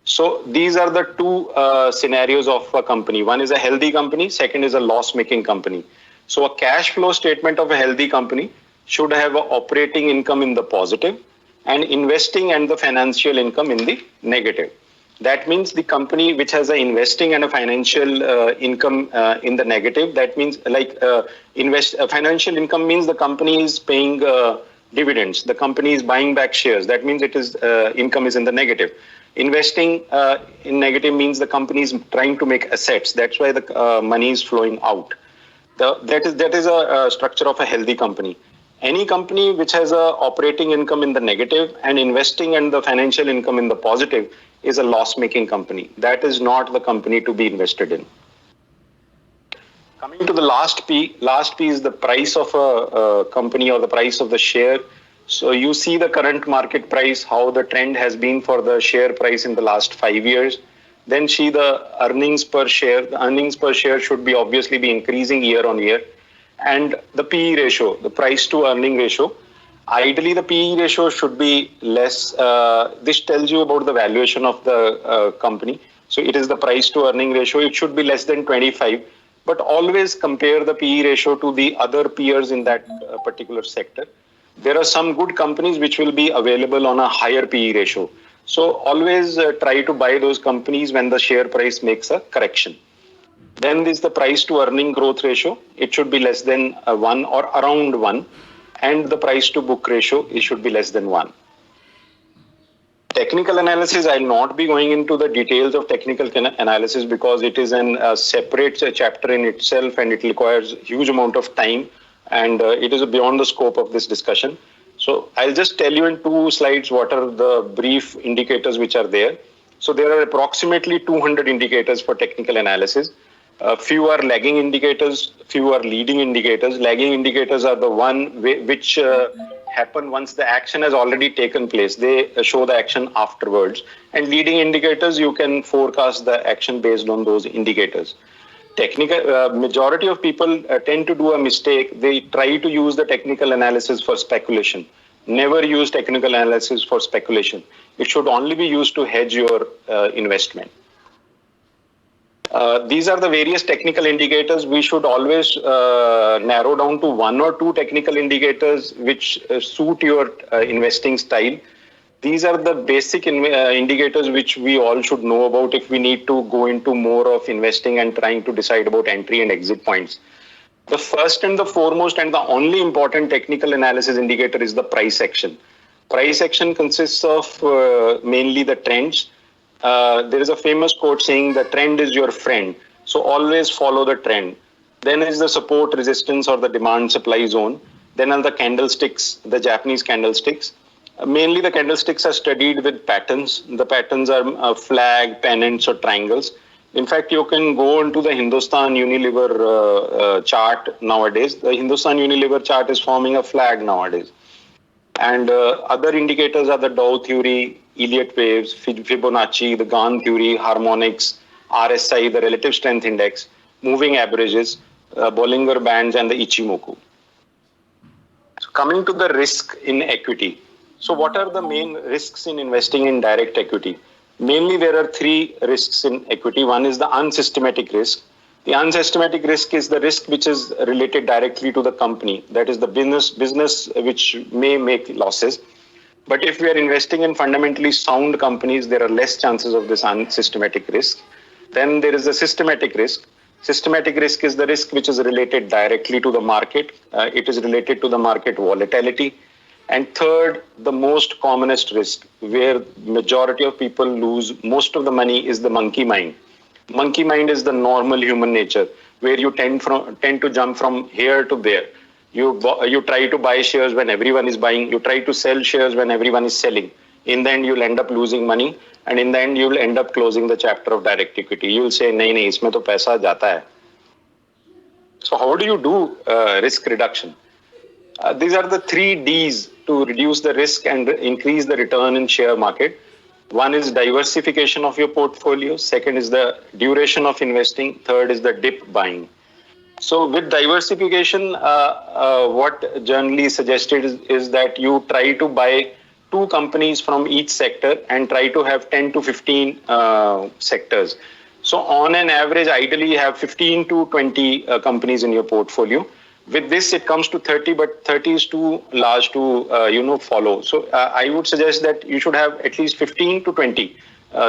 So these are the two scenarios of a company. One is a healthy company, second is a loss-making company. So a cash flow statement of a healthy company should have an operating income in the positive and investing and the financial income in the negative. That means the company which has an investing and a financial income in the negative, that means financial income means the company is paying dividends, the company is buying back shares. That means it is income is in the negative. Investing in negative means the company is trying to make assets. That's why the money is flowing out. That is a structure of a healthy company. Any company which has a operating income in the negative and investing and the financial income in the positive is a loss-making company. That is not the company to be invested in. Coming to the last P is the price of a company or the price of the share. So you see the current market price, how the trend has been for the share price in the last 5 years. Then see the earnings per share. The earnings per share should be obviously be increasing year on year. And the PE ratio, the price to earning ratio. Ideally, the PE ratio should be less. This tells you about the valuation of the company. So it is the price to earning ratio. It should be less than 25. But always compare the PE ratio to the other peers in that particular sector. There are some good companies which will be available on a higher PE ratio. So always try to buy those companies when the share price makes a correction. Then there's the price to earning growth ratio. It should be less than 1 or around 1. And the price to book ratio, it should be less than 1. Technical analysis, I'll not be going into the details of technical analysis because it is a separate chapter in itself and it requires huge amount of time and it is beyond the scope of this discussion. So I'll just tell you in 2 slides what are the brief indicators which are there. So there are approximately 200 indicators for technical analysis. Few are lagging indicators, few are leading indicators. Lagging indicators are the one which happen once the action has already taken place. They show the action afterwards. And leading indicators, you can forecast the action based on those indicators. technical majority of people tend to do a mistake. They try to use the technical analysis for speculation. Never use technical analysis for speculation. It should only be used to hedge your investment. These are the various technical indicators. We should always narrow down to one or two technical indicators which suit your investing style. These are the basic indicators which we all should know about if we need to go into more of investing and trying to decide about entry and exit points. The first and the foremost and the only important technical analysis indicator is the price action. Price action consists of mainly the trends. There is a famous quote saying the trend is your friend. So always follow the trend. Then is the support, resistance or the demand supply zone. Then are the candlesticks, the Japanese candlesticks. Mainly the candlesticks are studied with patterns. The patterns are flag, pennants or triangles. In fact, you can go into the Hindustan Unilever chart nowadays. The Hindustan Unilever chart is forming a flag nowadays. And other indicators are the Dow theory, Elliott waves, Fibonacci, the Gann theory, harmonics, RSI, the relative strength index, moving averages, Bollinger Bands and the Ichimoku. So coming to the risk in equity. So what are the main risks in investing in direct equity? Mainly there are three risks in equity. One is the unsystematic risk. The unsystematic risk is the risk which is related directly to the company. That is the business which may make losses. But if we are investing in fundamentally sound companies, there are less chances of this unsystematic risk. Then there is a systematic risk. Systematic risk is the risk which is related directly to the market. It is related to the market volatility. And third, the most commonest risk, where majority of people lose most of the money, is the monkey mind. Monkey mind is the normal human nature, where you tend to jump from here to there. You try to buy shares when everyone is buying. You try to sell shares when everyone is selling. In the end, you'll end up losing money, and in the end, you'll end up closing the chapter of direct equity. You'll say, "Nahi, isme to paisa jata hai." So how do you do risk reduction? These are the 3 Ds to reduce the risk and increase the return in share market. One is diversification of your portfolio. Second is the duration of investing. Third is the dip buying. So with diversification, what generally suggested is that you try to buy 2 companies from each sector and try to have 10 to 15 sectors. So on an average, ideally you have 15 to 20 companies in your portfolio. With this, it comes to 30, but 30 is too large to, follow. So I would suggest that you should have at least 15 to 20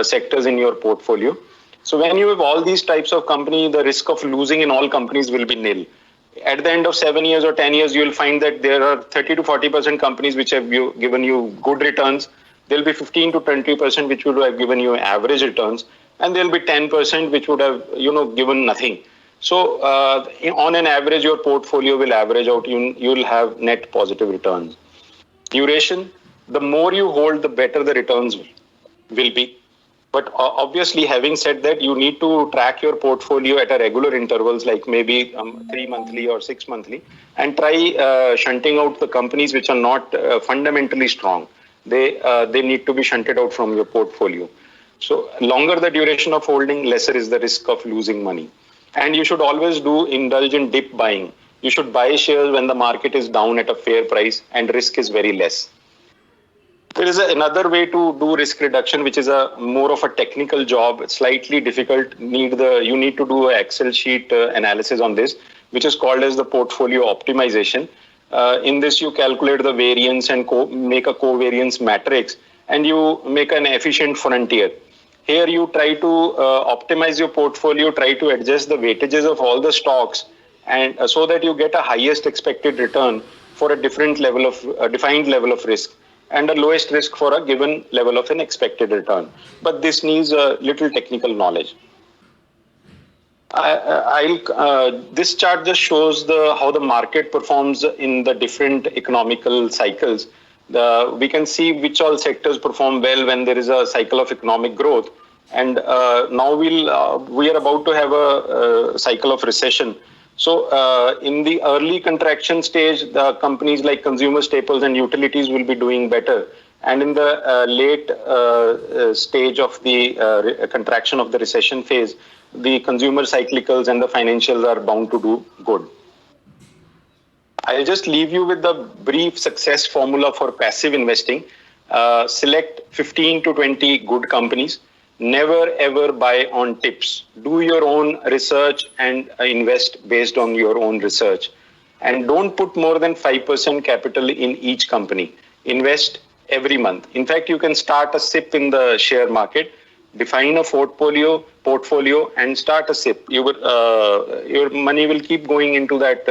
sectors in your portfolio. So when you have all these types of company, the risk of losing in all companies will be nil. At the end of 7 years or 10 years, you will find that there are 30 to 40% companies which have given you good returns. There will be 15 to 20% which would have given you average returns. And there will be 10% which would have, given nothing. So on an average, your portfolio will average out. You will have net positive returns. Duration, the more you hold, the better the returns will be. But obviously, having said that, you need to track your portfolio at a regular intervals, like maybe 3 monthly or 6 monthly, and try shunting out the companies which are not fundamentally strong. They need to be shunted out from your portfolio. So longer the duration of holding, lesser is the risk of losing money. And you should always indulge in dip buying. You should buy shares when the market is down at a fair price and risk is very less. There is another way to do risk reduction, which is a more of a technical job. It's slightly difficult. You need to do an Excel sheet analysis on this, which is called as the portfolio optimization. In this, you calculate the variance and make a covariance matrix, and you make an efficient frontier. Here you try to optimize your portfolio, try to adjust the weightages of all the stocks, and so that you get a highest expected return for a defined level of risk, and the lowest risk for a given level of an expected return. But this needs a little technical knowledge. This chart just shows how the market performs in the different economical cycles. We can see which all sectors perform well when there is a cycle of economic growth. And now we are about to have a cycle of recession. So in the early contraction stage, the companies like consumer staples and utilities will be doing better. And in the late stage of the contraction of the recession phase, the consumer cyclicals and the financials are bound to do good. I'll just leave you with the brief success formula for passive investing. Select 15 to 20 good companies. Never ever buy on tips. Do your own research and invest based on your own research. And don't put more than 5% capital in each company. Invest every month. In fact, you can start a SIP in the share market. Define a portfolio and start a SIP. Your money will keep going into that,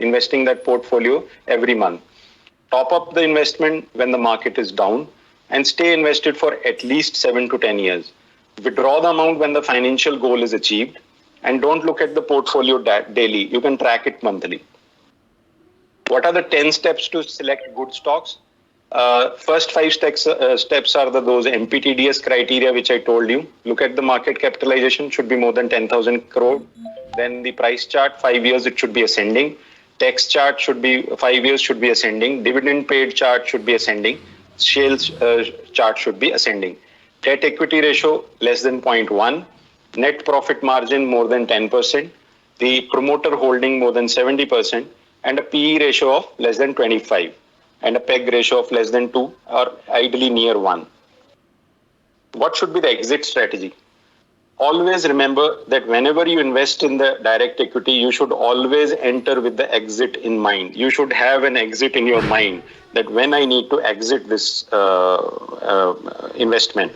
investing that portfolio every month. Top up the investment when the market is down and stay invested for at least 7 to 10 years. Withdraw the amount when the financial goal is achieved and don't look at the portfolio daily. You can track it monthly. What are the 10 steps to select good stocks? First 5 steps are those MPTDS criteria which I told you. Look at the market capitalization, should be more than 10,000 crore. Then the price chart, 5 years it should be ascending. Tax chart should be 5 years should be ascending. Dividend paid chart should be ascending. Sales chart should be ascending. Debt equity ratio less than 0.1. Net profit margin more than 10%. The promoter holding more than 70%. And a PE ratio of less than 25. And a PEG ratio of less than 2 or ideally near 1. What should be the exit strategy? Always remember that whenever you invest in the direct equity, you should always enter with the exit in mind. You should have an exit in your mind that when I need to exit this investment.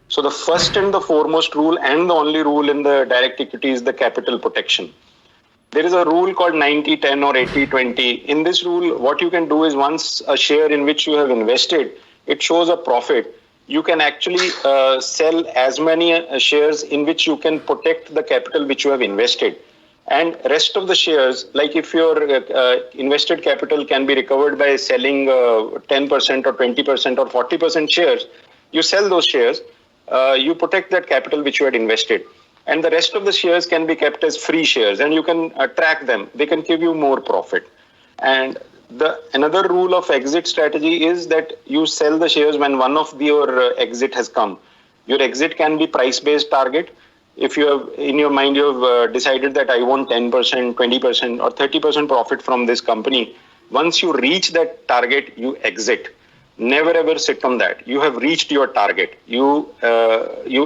So the first and the foremost rule and the only rule in the direct equity is the capital protection. There is a rule called 90-10 or 80-20. In this rule, what you can do is once a share in which you have invested, it shows a profit. You can actually sell as many shares in which you can protect the capital which you have invested. And rest of the shares, like if your invested capital can be recovered by selling 10% or 20% or 40% shares, you sell those shares, you protect that capital which you had invested. And the rest of the shares can be kept as free shares and you can track them. They can give you more profit. And another rule of exit strategy is that you sell the shares when one of your exit has come. Your exit can be price-based target. If you have in your mind, you have decided that I want 10%, 20% or 30% profit from this company. Once you reach that target, you exit. Never ever sit on that. You have reached your target. You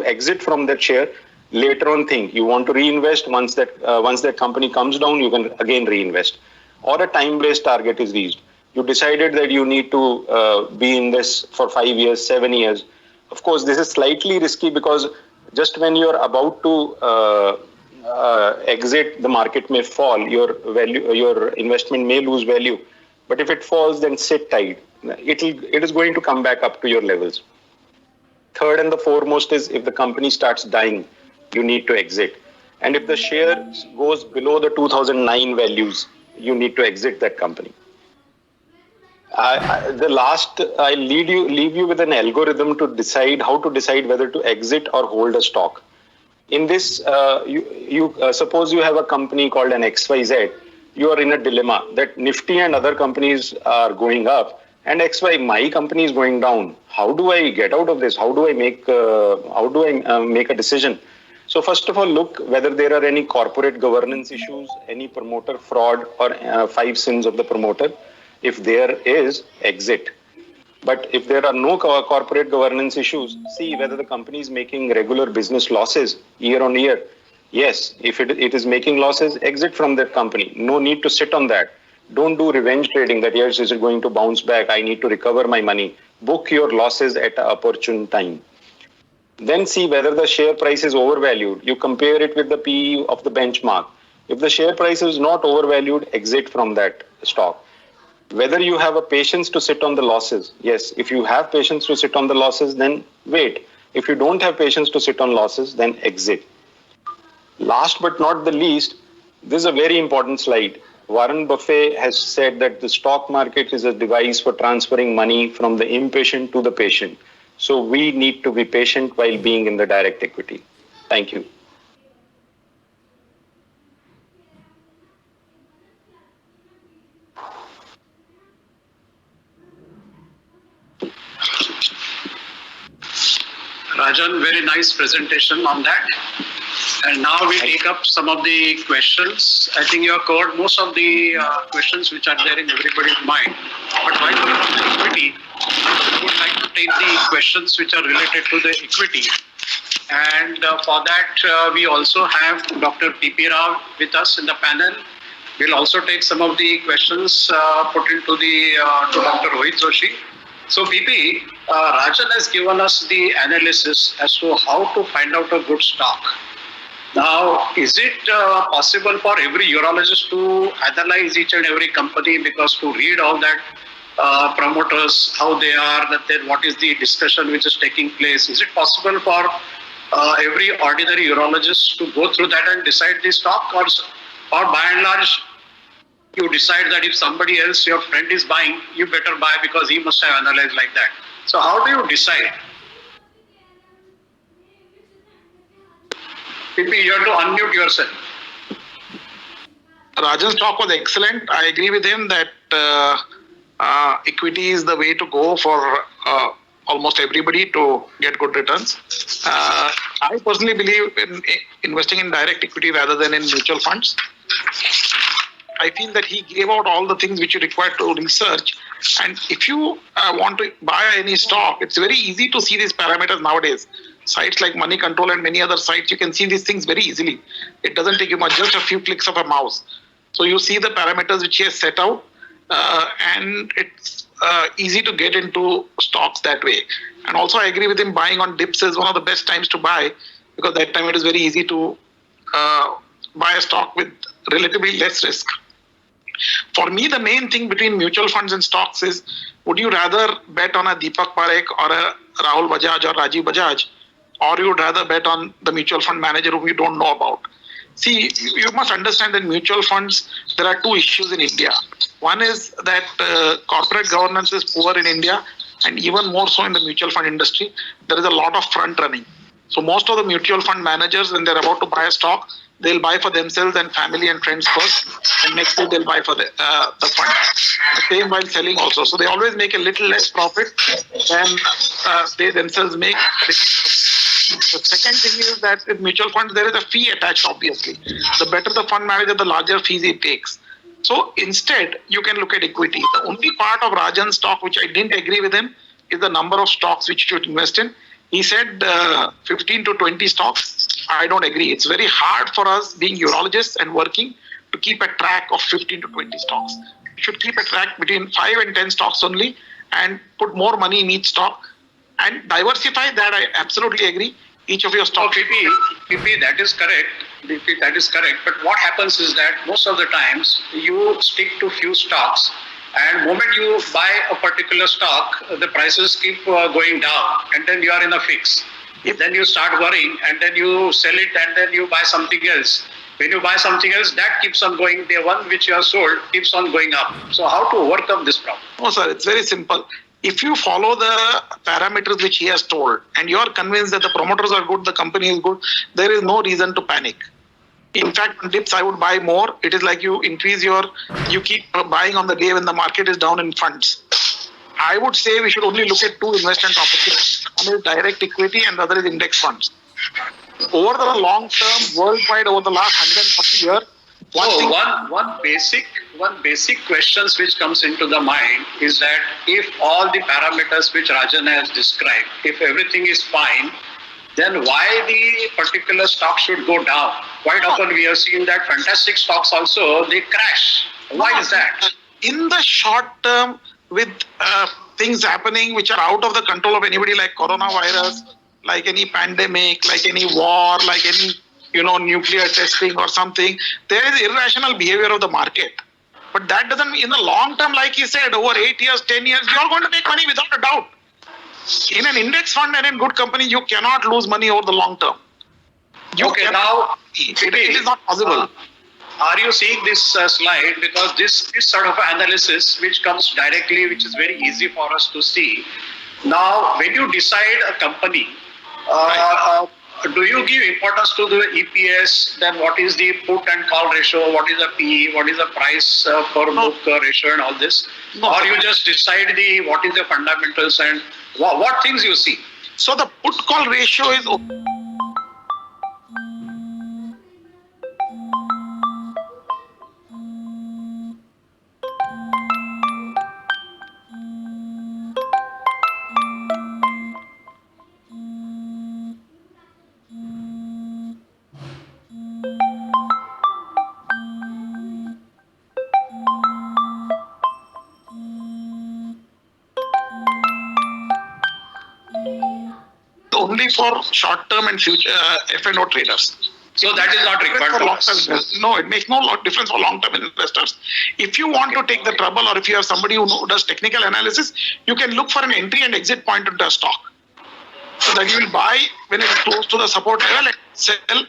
exit from that share. Later on think you want to reinvest. Once that company comes down, you can again reinvest. Or a time-based target is reached. You decided that you need to be in this for 5 years, 7 years. Of course, this is slightly risky because just when you're about to exit, the market may fall. Your investment may lose value. But if it falls, then sit tight. It is going to come back up to your levels. Third and the foremost is if the company starts dying, you need to exit. And if the share goes below the 2009 values, you need to exit that company. I'll leave you with an algorithm to decide how to decide whether to exit or hold a stock. In this, you suppose you have a company called an XYZ. You are in a dilemma that Nifty and other companies are going up and my company is going down. How do I get out of this? How do I make a decision? So first of all, look whether there are any corporate governance issues, any promoter fraud or 5 sins of the promoter. If there is, exit. But if there are no corporate governance issues, see whether the company is making regular business losses year on year. Yes, if it is making losses, exit from that company. No need to sit on that. Don't do revenge trading that, yes, is it going to bounce back? I need to recover my money. Book your losses at an opportune time. Then see whether the share price is overvalued. You compare it with the PE of the benchmark. If the share price is not overvalued, exit from that stock. Whether you have a patience to sit on the losses. Yes, if you have patience to sit on the losses, then wait. If you don't have patience to sit on losses, then exit. Last but not the least, this is a very important slide. Warren Buffett has said that the stock market is a device for transferring money from the impatient to the patient. So we need to be patient while being in the direct equity. Thank you. Rajan, very nice presentation on that. And now we take up some of the questions. I think you have covered most of the questions which are there in everybody's mind. But while we are on the equity, I would like to take the questions which are related to the equity. And for that, we also have Dr. P.P. Rao with us in the panel. We'll also take some of the questions put into the to Dr. Rohit Joshi. So PP, Rajan has given us the analysis as to how to find out a good stock. Now, is it possible for every urologist to analyze each and every company, because to read all that promoters, how they are, what is the discussion which is taking place, is it possible for every ordinary urologist to go through that and decide the stock, or by and large, you decide that if somebody else, your friend is buying, you better buy because he must have analyzed like that. So how do you decide? PP, you have to unmute yourself. Rajan's talk was excellent. I agree with him that equity is the way to go for almost everybody to get good returns. I personally believe in investing in direct equity rather than in mutual funds. I feel that he gave out all the things which you require to research. And if you want to buy any stock, it's very easy to see these parameters nowadays. Sites like Money Control and many other sites, you can see these things very easily. It doesn't take you much, just a few clicks of a mouse. So you see the parameters which he has set out, and it's easy to get into stocks that way. And also I agree with him, buying on dips is one of the best times to buy, because that time it is very easy to buy a stock with relatively less risk. For me, the main thing between mutual funds and stocks is, would you rather bet on a Deepak Parekh or a Rahul Bajaj or Rajiv Bajaj, or you would rather bet on the mutual fund manager whom you don't know about? See, you must understand that mutual funds, there are two issues in India. One is that corporate governance is poor in India, and even more so in the mutual fund industry. There is a lot of front running. So most of the mutual fund managers, when they're about to buy a stock, they'll buy for themselves and family and friends first, and next day they'll buy for the fund. The same while selling also. So they always make a little less profit than they themselves make. The second thing is that with mutual funds, there is a fee attached, obviously. The better the fund manager, the larger fees it takes. So instead, you can look at equity. The only part of Rajan's stock which I didn't agree with him is the number of stocks which you should invest in. He said 15 to 20 stocks. I don't agree. It's very hard for us being urologists and working to keep a track of 15 to 20 stocks. You should keep a track between 5 and 10 stocks only, and put more money in each stock and diversify. That I absolutely agree. Each of your stocks. PP, that is correct. PP, that is correct. But what happens is that most of the times you stick to few stocks, and moment you buy a particular stock, the prices keep going down, and then you are in a fix. Then you start worrying, and then you sell it, and then you buy something else. When you buy something else, that keeps on going. The one which you have sold keeps on going up. So how to overcome this problem? No, sir, it's very simple. If you follow the parameters which he has told, and you are convinced that the promoters are good, the company is good, there is no reason to panic. In fact, on dips, I would buy more. It is like you keep buying on the day when the market is down in funds. I would say we should only look at two investment opportunities. One is direct equity and the other is index funds. Over the long term, worldwide, over the last 140 years, one basic questions which comes into the mind is that if all the parameters which Rajan has described, if everything is fine, then why the particular stock should go down? Quite often we have seen that fantastic stocks also, they crash. Why is that? In the short term, with things happening which are out of the control of anybody, like coronavirus, like any pandemic, like any war, like any nuclear testing or something, there is irrational behavior of the market. But that doesn't mean in the long term, like he said, over 8 years, 10 years, you're going to make money without a doubt. In an index fund and in good company, you cannot lose money over the long term. It is not possible. Are you seeing this slide? Because this sort of analysis which comes directly, which is very easy for us to see. Now, when you decide a company, do you give importance to the EPS? Then what is the put and call ratio? What is the PE? What is the price per book ratio and all this? No. Or you just decide what is the fundamentals and what things you see? So the put call ratio is only for short-term and future F&O traders. So that is not required for us. No, it makes no difference for long-term investors. If you want to take the trouble, or if you have somebody who does technical analysis, you can look for an entry and exit point into a stock. So that you will buy when it's close to the support level and sell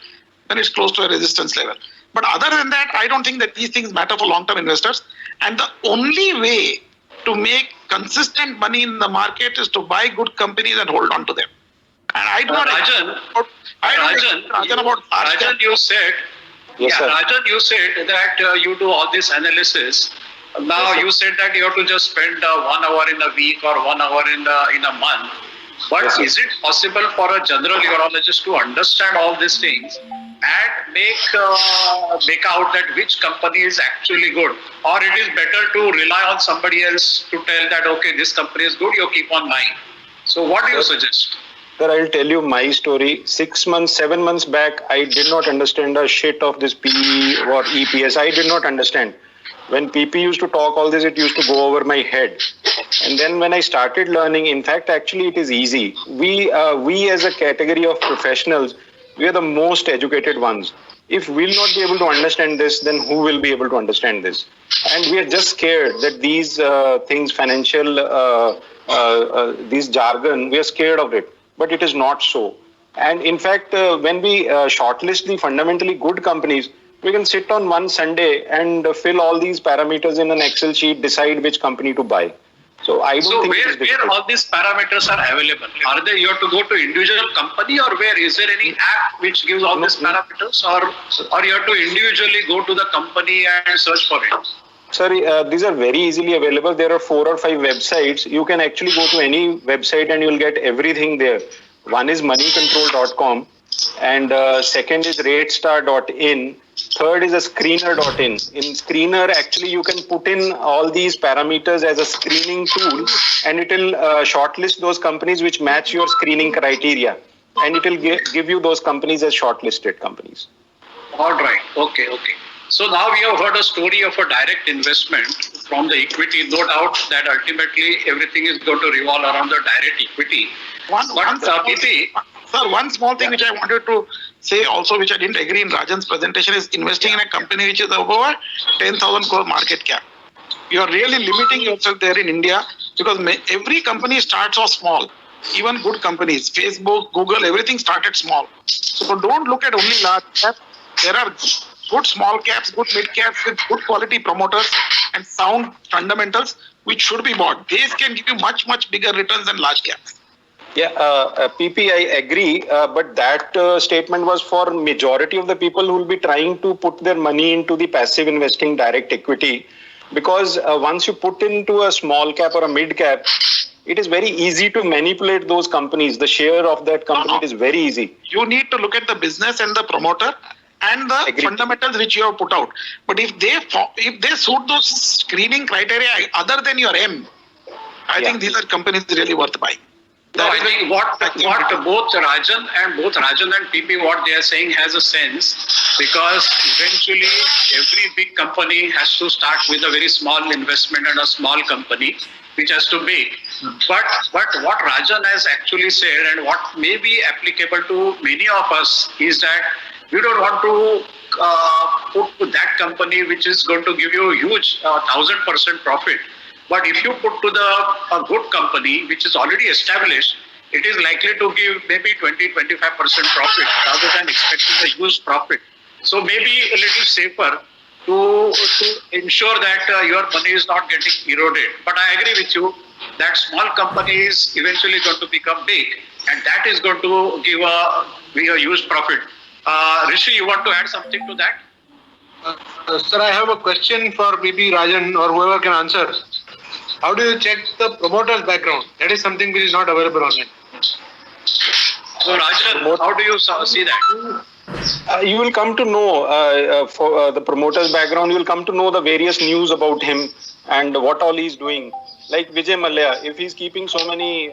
when it's close to a resistance level. But other than that, I don't think that these things matter for long-term investors. And the only way to make consistent money in the market is to buy good companies and hold on to them. And I do not Rajan, you said, Yes, sir. Rajan, you said that you do all this analysis. Now Yes, sir. you said that you have to just spend 1 hour in a week or 1 hour in a month. But Yes, sir. is it possible for a general urologist to understand all these things and make out that which company is actually good, or it is better to rely on somebody else to tell that okay, this company is good, you keep on buying? So what do you suggest? Sir, I'll tell you my story. 6 months, 7 months back, I did not understand a shit of this PE or EPS. I did not understand. When PP used to talk all this, it used to go over my head. And then when I started learning, in fact, actually it is easy. We as a category of professionals, we are the most educated ones. If we'll not be able to understand this, then who will be able to understand this? And we are just scared that these things, financial, these jargon, we are scared of it. But it is not so. And in fact, when we shortlist the fundamentally good companies, we can sit on one Sunday and fill all these parameters in an Excel sheet, decide which company to buy. So I don't So think it is where difficult. all these parameters are available? Are they, you have to go to individual company, or where is there any app which gives all these parameters, or you have to individually go to the company and search for it? Sir, these are very easily available. There are 4 or 5 websites. You can actually go to any website and you'll get everything there. One is moneycontrol.com, and second is ratestar.in. Third is a screener.in. In Screener, actually, you can put in all these parameters as a screening tool, and it will shortlist those companies which match your screening criteria. And it will give you those companies as shortlisted companies. All right. Okay. So now we have heard a story of a direct investment from the equity. No doubt that ultimately everything is going to revolve around the direct equity. One small thing which I wanted to say also, which I didn't agree in Rajan's presentation, is investing in a company which is over 10,000 crore market cap. You are really limiting yourself there in India, because every company starts off small. Even good companies, Facebook, Google, everything started small. So don't look at only large caps. There are good small caps, good mid caps with good quality promoters and sound fundamentals which should be bought. These can give you much, much bigger returns than large caps. Yeah, PP, I agree, but that statement was for majority of the people who will be trying to put their money into the passive investing direct equity, because once you put into a small cap or a mid cap, it is very easy to manipulate those companies. The share of that company is very easy. You need to look at the business and the promoter and the fundamentals which you have put out. But if they suit those screening criteria other than your M, I think these are companies really worth buying. No, I think what both Rajan and PP, what they are saying has a sense, because eventually every big company has to start with a very small investment and a small company which has to make. But what Rajan has actually said, and what may be applicable to many of us, is that we don't want to put that company which is going to give you a huge 1,000% profit. But if you put to a good company which is already established, it is likely to give maybe 20-25% profit rather than expecting a huge profit. So maybe a little safer to ensure that your money is not getting eroded. But I agree with you that small company is eventually going to become big, and that is going to give a huge profit. Rishi, you want to add something to that? Sir, I have a question for maybe Rajan or whoever can answer. How do you check the promoter's background? That is something which is not available online. So Rajan, how do you see that? You will come to know for the promoter's background. You will come to know the various news about him and what all he's doing. Like Vijay Mallya, if he's keeping so many,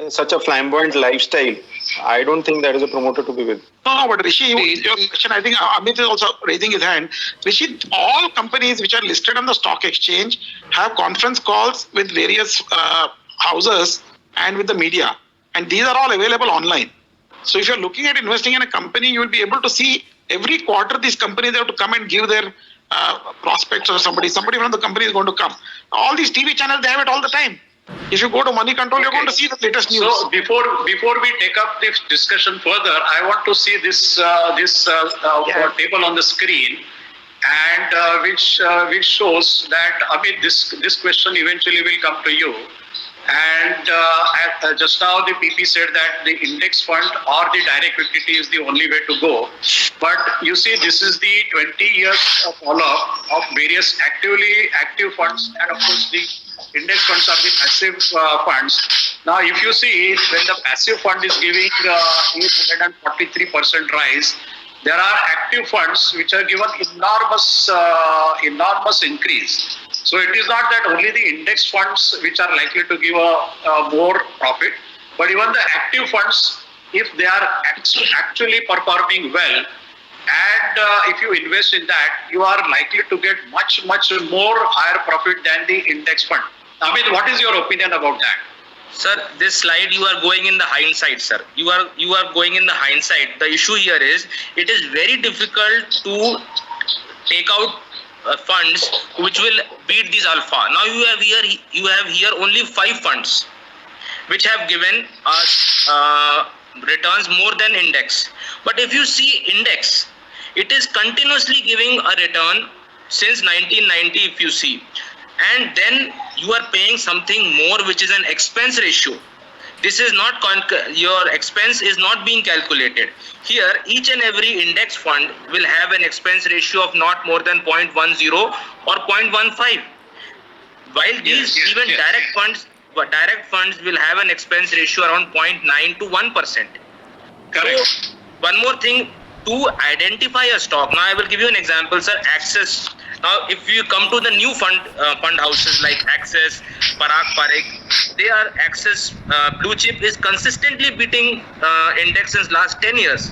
such a flamboyant lifestyle, I don't think that is a promoter to be with. No, but Rishi, your question, I think Amit is also raising his hand. Rishi, all companies which are listed on the stock exchange have conference calls with various houses and with the media. And these are all available online. So if you're looking at investing in a company, you will be able to see every quarter these companies have to come and give their prospects, or somebody from the company is going to come. All these TV channels, they have it all the time. If you go to Money Control, you're going to see the latest news. So before we take up this discussion further, I want to see this table on the screen, and which shows that Amit, this question eventually will come to you. And just now the PP said that the index fund or the direct equity is the only way to go. But you see, this is the 20 years of follow-up of various active funds, and of course the index funds are the passive funds. Now, if you see, when the passive fund is giving 843% rise, there are active funds which are given enormous increase. So it is not that only the index funds which are likely to give a more profit, but even the active funds, if they are actually performing well, and if you invest in that, you are likely to get much more higher profit than the index fund. Amit, what is your opinion about that? Sir, this slide you are going in the hindsight, sir. You are going in the hindsight. The issue here is it is very difficult to take out funds which will beat these alpha. Now you have here only 5 funds which have given us returns more than index. But if you see index, it is continuously giving a return since 1990 if you see. And then you are paying something more, which is an expense ratio. This is not your expense is not being calculated. Here, each and every index fund will have an expense ratio of not more than 0.10 or 0.15. While these direct funds will have an expense ratio around 0.9 to 1%. Correct. So, one more thing, to identify a stock. Now I will give you an example, sir. Axis. Now, if you come to the new fund houses like Axis, Parag Parikh, they are Axis Blue Chip is consistently beating index since last 10 years.